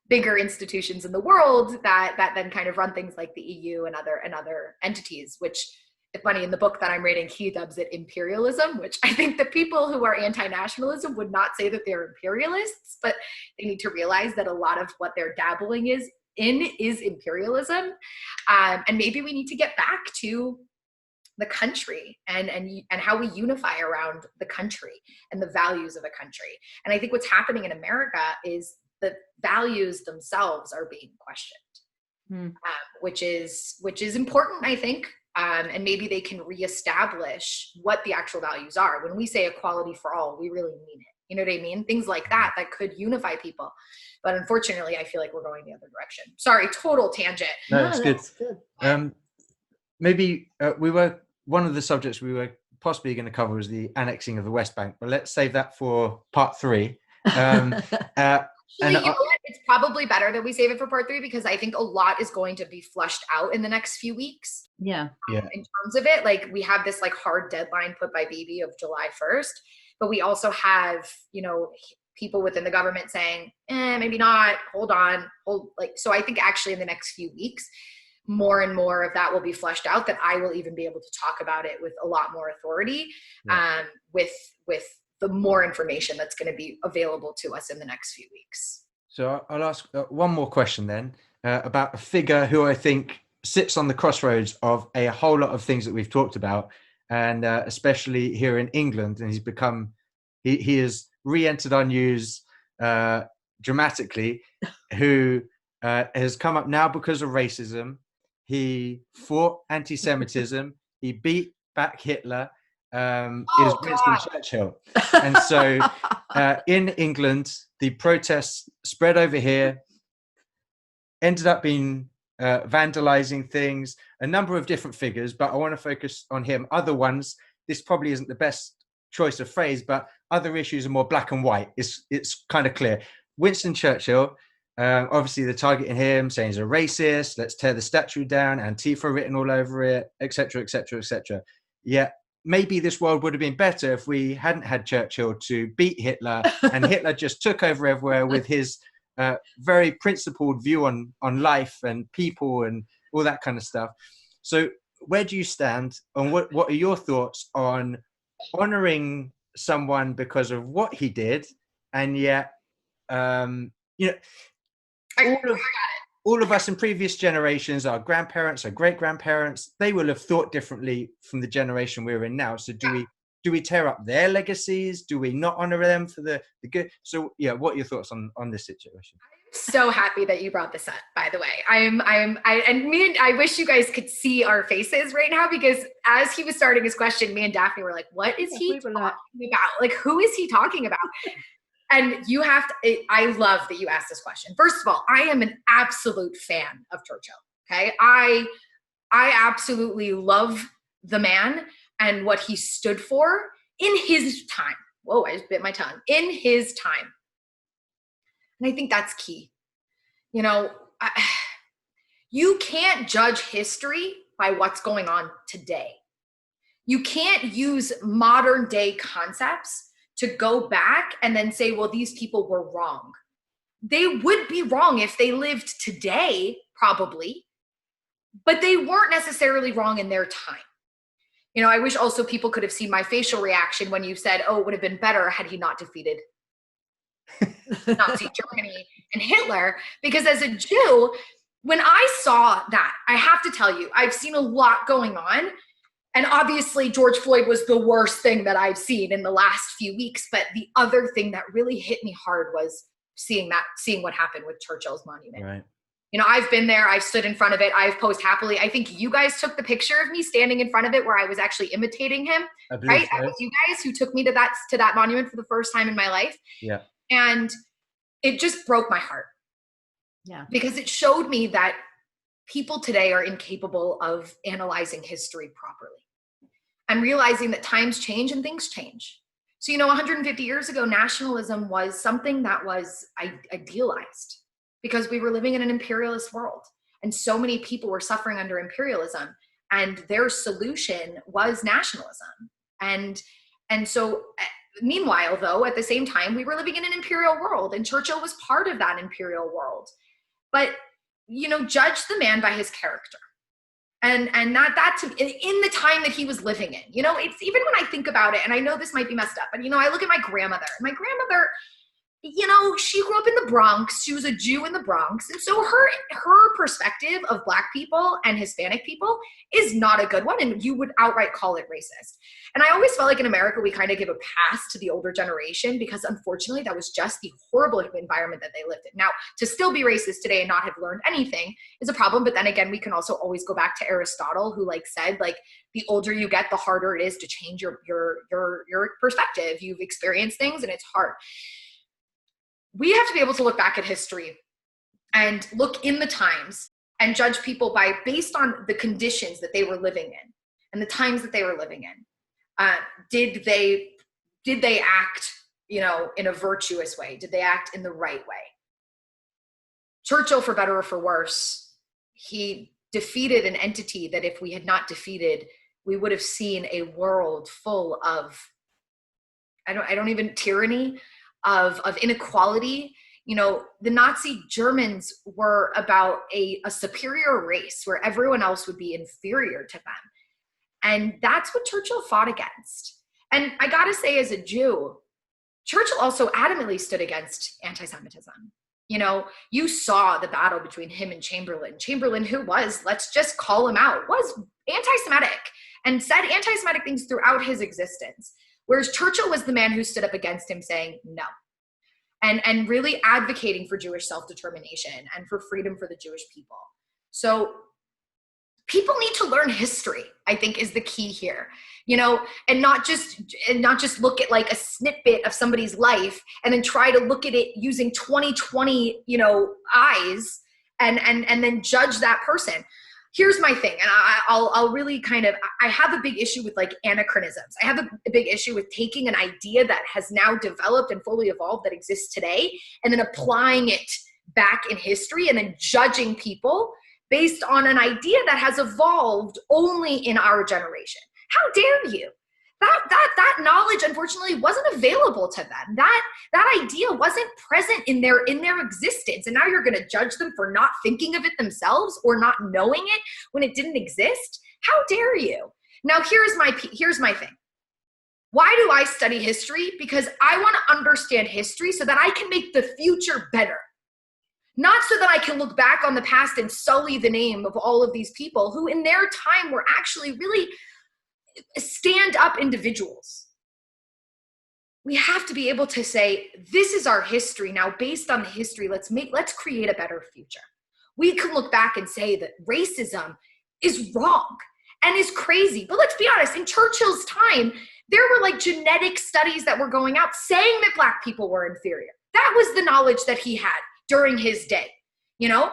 bigger institutions in the world that then kind of run things like the EU and other entities, which, it's funny, in the book that I'm reading, he dubs it imperialism, which I think the people who are anti-nationalism would not say that they're imperialists, but they need to realize that a lot of what they're dabbling is imperialism. And maybe we need to get back to the country and how we unify around the country and the values of a country. And I think what's happening in America is the values themselves are being questioned, which is important, I think. And maybe they can reestablish what the actual values are. When we say equality for all, we really mean it. You know what I mean? Things like that could unify people. But unfortunately, I feel like we're going the other direction. Sorry, total tangent. No, that's good. Maybe one of the subjects we were possibly going to cover was the annexing of the West Bank, but let's save that for part 3. You know what? It's probably better that we save it for part 3, because I think a lot is going to be flushed out in the next few weeks. Yeah. In terms of it, like we have this like hard deadline put by Bibi of July 1st, but we also have, people within the government saying, maybe not, hold on. So I think actually in the next few weeks, more and more of that will be fleshed out, that I will even be able to talk about it with a lot more authority, with the more information that's going to be available to us in the next few weeks. So I'll ask one more question then about a figure who I think sits on the crossroads of a whole lot of things that we've talked about, and especially here in England. And he has re-entered our news dramatically, who has come up now because of racism. He fought anti-Semitism. He beat back Hitler. Is Winston Churchill. And so in England, the protests spread over here, ended up being vandalizing things, a number of different figures, but I want to focus on him. Other ones, this probably isn't the best choice of phrase, but other issues are more black and white. It's kind of clear. Winston Churchill, obviously they're targeting him, saying he's a racist, let's tear the statue down, Antifa written all over it, etc., etc., etc. Yeah. Maybe this world would have been better if we hadn't had Churchill to beat Hitler, and Hitler just took over everywhere with his very principled view on life and people and all that kind of stuff. So where do you stand, and what are your thoughts on honoring someone because of what he did, and yet all of us in previous generations, our grandparents, our great-grandparents, they will have thought differently from the generation we're in now. So do we tear up their legacies? Do we not honor them for the good? So what are your thoughts on this situation? I'm so happy that you brought this up, by the way. I wish you guys could see our faces right now, because as he was starting his question, me and Daphne were like, what is he talking about? Like, who is he talking about? And I love that you asked this question. First of all, I am an absolute fan of Churchill. Okay. I absolutely love the man and what he stood for in his time. Whoa, I just bit my tongue. In his time. And I think that's key. You can't judge history by what's going on today. You can't use modern day concepts to go back and then say, well, these people were wrong. They would be wrong if they lived today, probably, but they weren't necessarily wrong in their time. You know, I wish also people could have seen my facial reaction when you said, oh, it would have been better had he not defeated Nazi Germany and Hitler, because as a Jew, when I saw that, I have to tell you, I've seen a lot going on. And obviously George Floyd was the worst thing that I've seen in the last few weeks. But the other thing that really hit me hard was seeing what happened with Churchill's monument. Right. You know, I've been there, I've stood in front of it, I've posed happily. I think you guys took the picture of me standing in front of it where I was actually imitating him, right? That was you guys who took me to that monument for the first time in my life. Yeah. And it just broke my heart. Yeah. Because it showed me that people today are incapable of analyzing history properly and realizing that times change and things change. So, you know, 150 years ago, nationalism was something that was idealized because we were living in an imperialist world. And so many people were suffering under imperialism, and their solution was nationalism. And so meanwhile, though, at the same time, we were living in an imperial world, and Churchill was part of that imperial world. But, you know, judge the man by his character. And that to, in the time that he was living in, you know, it's even when I think about it, and I know this might be messed up, but, you know, I look at my grandmother, you know, she grew up in the Bronx. She was a Jew in the Bronx. And so her perspective of Black people and Hispanic people is not a good one. And you would outright call it racist. And I always felt like in America, we kind of give a pass to the older generation because unfortunately that was just the horrible environment that they lived in. Now, to still be racist today and not have learned anything is a problem. But then again, we can also always go back to Aristotle, who said, the older you get, the harder it is to change your perspective. You've experienced things and it's hard. We have to be able to look back at history and look in the times and judge people based on the conditions that they were living in and the times that they were living in. Did they act, you know, in a virtuous way? Did they act in the right way? Churchill, for better or for worse, he defeated an entity that if we had not defeated, we would have seen a world full of, tyranny, of inequality. You know, the Nazi Germans were about a superior race where everyone else would be inferior to them. And that's what Churchill fought against. And I gotta say, as a Jew, Churchill also adamantly stood against anti-Semitism. You know, you saw the battle between him and Chamberlain. Chamberlain, who was, let's just call him out, was anti-Semitic and said anti-Semitic things throughout his existence. Whereas Churchill was the man who stood up against him saying no, and really advocating for Jewish self-determination and for freedom for the Jewish people. So people need to learn history, I think, is the key here, you know, and not just look at a snippet of somebody's life and then try to look at it using 2020, you know, eyes and then judge that person. Here's my thing, and I'll really I have a big issue with anachronisms. I have a big issue with taking an idea that has now developed and fully evolved that exists today and then applying it back in history and then judging people based on an idea that has evolved only in our generation. How dare you? That knowledge, unfortunately, wasn't available to them. That idea wasn't present in their existence. And now you're going to judge them for not thinking of it themselves or not knowing it when it didn't exist. How dare you? Now, here's my thing. Why do I study history? Because I want to understand history so that I can make the future better. Not so that I can look back on the past and sully the name of all of these people who in their time were actually really stand-up individuals. We have to be able to say, this is our history. Now, based on the history, let's create a better future. We can look back and say that racism is wrong and is crazy. But let's be honest, in Churchill's time, there were genetic studies that were going out saying that Black people were inferior. That was the knowledge that he had during his day, you know?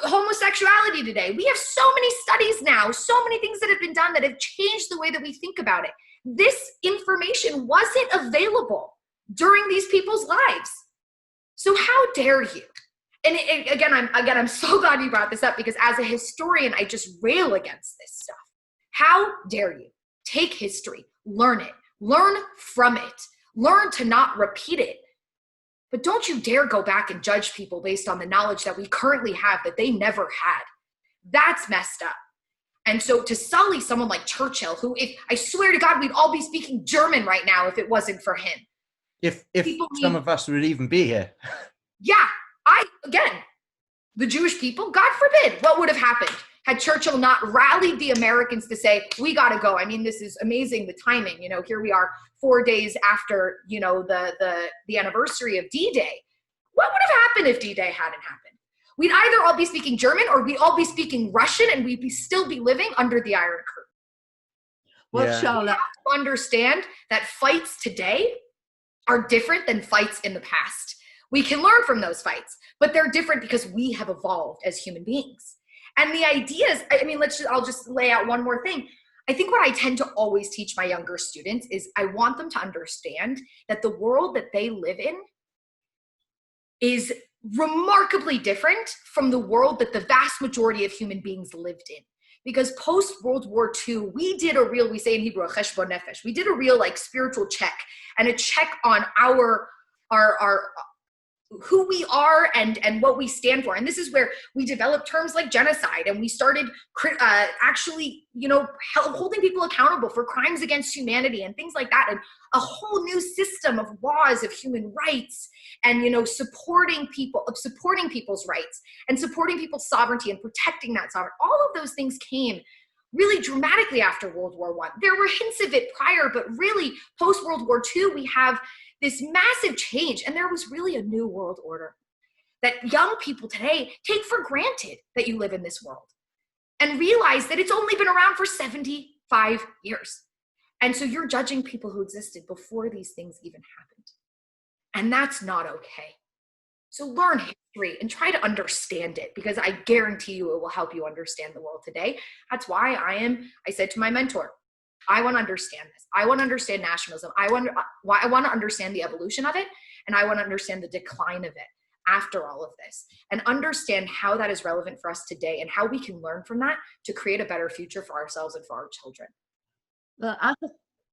Homosexuality today. We have so many studies now, so many things that have been done that have changed the way that we think about it. This information wasn't available during these people's lives. So how dare you? again, I'm so glad you brought this up, because as a historian, I just rail against this stuff. How dare you take history, learn it, learn from it, learn to not repeat it. But don't you dare go back and judge people based on the knowledge that we currently have that they never had. That's messed up. And so to sully someone like Churchill, who, if I swear to God, we'd all be speaking German right now if it wasn't for him. If some of us would even be here. Yeah, again, the Jewish people, God forbid, what would have happened had Churchill not rallied the Americans to say, we got to go. I mean, this is amazing, the timing. You know, here we are 4 days after, you know, the anniversary of D-Day. What would have happened if D-Day hadn't happened? We'd either all be speaking German or we'd all be speaking Russian, and we'd still be living under the Iron Curtain. Well, Yeah. Charlotte, We have to understand that fights today are different than fights in the past. We can learn from those fights, but they're different because we have evolved as human beings. And the idea is, I mean, I'll just lay out one more thing. I think what I tend to always teach my younger students is I want them to understand that the world that they live in is remarkably different from the world that the vast majority of human beings lived in. Because post-World War II, we say in Hebrew, cheshbon nefesh, we did a real like spiritual check, and a check on our who we are and what we stand for. And this is where we developed terms like genocide, and we started actually, you know, holding people accountable for crimes against humanity and things like that, and a whole new system of laws of human rights, and, you know, supporting people's rights and supporting people's sovereignty and protecting that sovereignty. All of those things came really dramatically after World War I. There were hints of it prior, but really post-World War II, we have this massive change, and there was really a new world order that young people today take for granted that you live in this world and realize that it's only been around for 75 years. And so you're judging people who existed before these things even happened. And that's not okay. So learn history and try to understand it, because I guarantee you it will help you understand the world today. That's why I said to my mentor, I want to understand this. I want to understand nationalism. I want to understand the evolution of it, and I want to understand the decline of it after all of this, and understand how that is relevant for us today and how we can learn from that to create a better future for ourselves and for our children. well,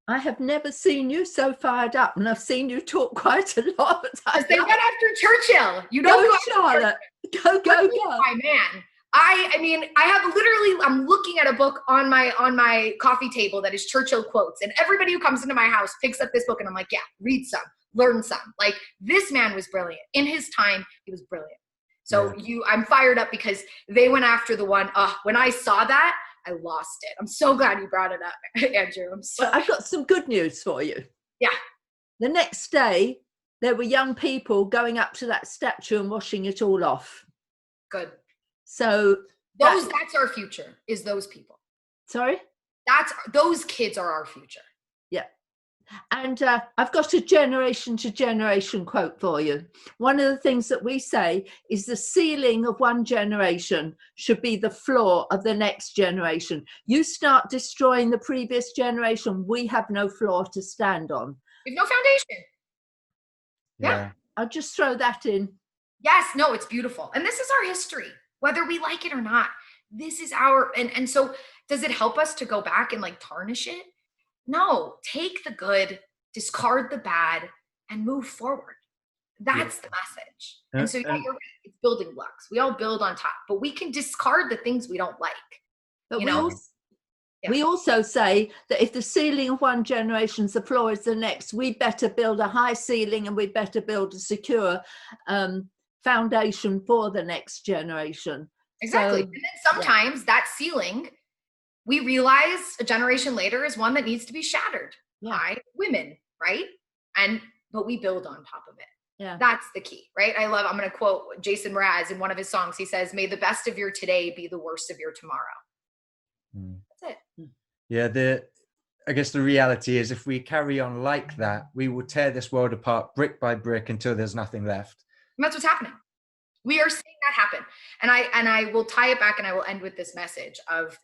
I have never seen you so fired up, and I've seen you talk quite a lot. Because they went after Churchill. You don't go after Charlotte. Churchill. Go. My man. I mean, I have literally, I'm looking at a book on my coffee table that is Churchill quotes, and everybody who comes into my house picks up this book, and I'm like, yeah, read some, learn some. Like, this man was brilliant. In his time, he was brilliant. So I'm fired up because they went after the one, when I saw that, I lost it. I'm so glad you brought it up, Andrew. I've got some good news for you. Yeah. The next day, there were young people going up to that statue and washing it all off. Good. So that's our future, is those people. Sorry? Those kids are our future. Yeah. And I've got a generation to generation quote for you. One of the things that we say is the ceiling of one generation should be the floor of the next generation. You start destroying the previous generation, we have no floor to stand on. We have no foundation. Yeah. I'll just throw that in. Yes, no, it's beautiful. And this is our history, whether we like it or not. This is and so does it help us to go back and like tarnish it? No, take the good, discard the bad, and move forward. That's the message. And so you're right, it's building blocks. We all build on top, but we can discard the things we don't like. But Yeah. We also say that if the ceiling of one generation's the floor is the next, we better build a high ceiling, and we better build a secure foundation for the next generation. Exactly. So, and then sometimes that ceiling, we realize a generation later, is one that needs to be shattered by women, right? But we build on top of it. Yeah. That's the key, right? I'm going to quote Jason Mraz in one of his songs. He says, "May the best of your today be the worst of your tomorrow." That's it. Yeah, I guess the reality is, if we carry on like that, we will tear this world apart brick by brick until there's nothing left. And that's what's happening. We are seeing that happen. And I will tie it back, and I will end with this message of,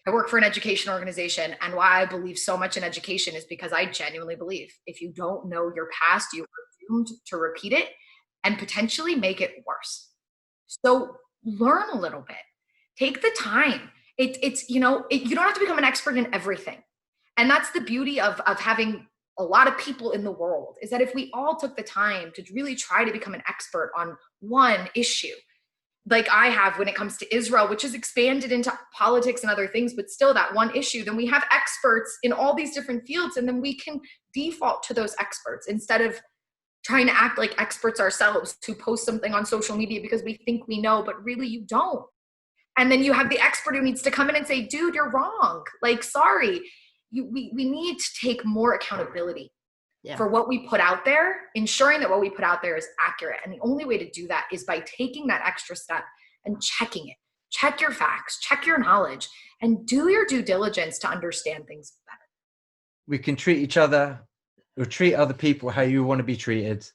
I work for an education organization, and why I believe so much in education is because I genuinely believe if you don't know your past, you are doomed to repeat it and potentially make it worse. So learn a little bit. Take the time. It's you don't have to become an expert in everything. And that's the beauty of having a lot of people in the world, is that if we all took the time to really try to become an expert on one issue, like I have when it comes to Israel, which has expanded into politics and other things, but still that one issue, then we have experts in all these different fields, and then we can default to those experts instead of trying to act like experts ourselves to post something on social media because we think we know, but really you don't. And then you have the expert who needs to come in and say, dude, you're wrong. Like, sorry. We need to take more accountability for what we put out there, ensuring that what we put out there is accurate. And the only way to do that is by taking that extra step and checking it. Check your facts, check your knowledge, and do your due diligence to understand things better. We can treat each other or treat other people how you want to be treated.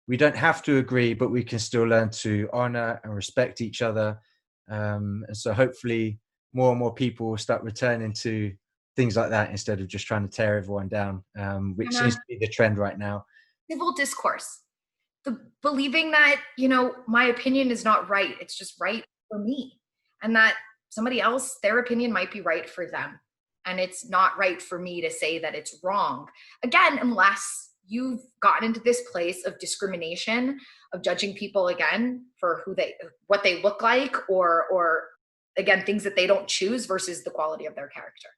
We don't have to agree, but we can still learn to honor and respect each other. And so hopefully more and more people will start returning to things like that instead of just trying to tear everyone down, which seems to be the trend right now. Civil discourse, the believing that, my opinion is not right. It's just right for me, and that somebody else, their opinion might be right for them. And it's not right for me to say that it's wrong. Again, unless you've gotten into this place of discrimination, of judging people again for what they look like, or again, things that they don't choose versus the quality of their character.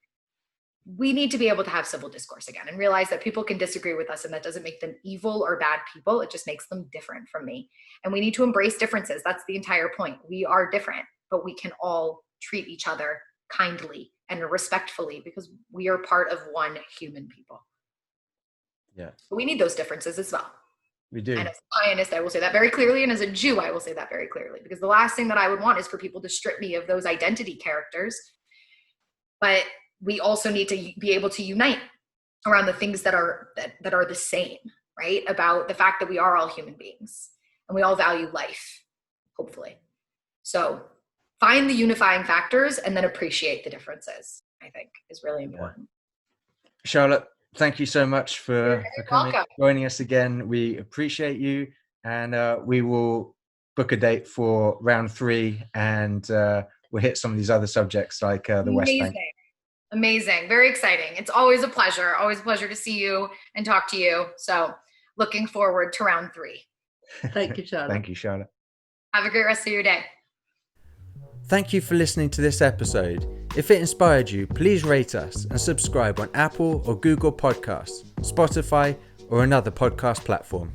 We need to be able to have civil discourse again and realize that people can disagree with us, and that doesn't make them evil or bad people. It just makes them different from me. And we need to embrace differences. That's the entire point. We are different, but we can all treat each other kindly and respectfully because we are part of one human people. Yeah. But we need those differences as well. We do. And as a Zionist, I will say that very clearly. And as a Jew, I will say that very clearly, because the last thing that I would want is for people to strip me of those identity characters. But we also need to be able to unite around the things that are the same, right? About the fact that we are all human beings and we all value life, hopefully. So find the unifying factors and then appreciate the differences, I think, is really important. Charlotte, thank you so much for joining us again. We appreciate you, and we will book a date for round 3, and we'll hit some of these other subjects like the West Bank. Amazing. Very exciting. It's always a pleasure. Always a pleasure to see you and talk to you. So looking forward to round 3. Thank you, Charlotte. Thank you, Charlotte. Have a great rest of your day. Thank you for listening to this episode. If it inspired you, please rate us and subscribe on Apple or Google Podcasts, Spotify, or another podcast platform.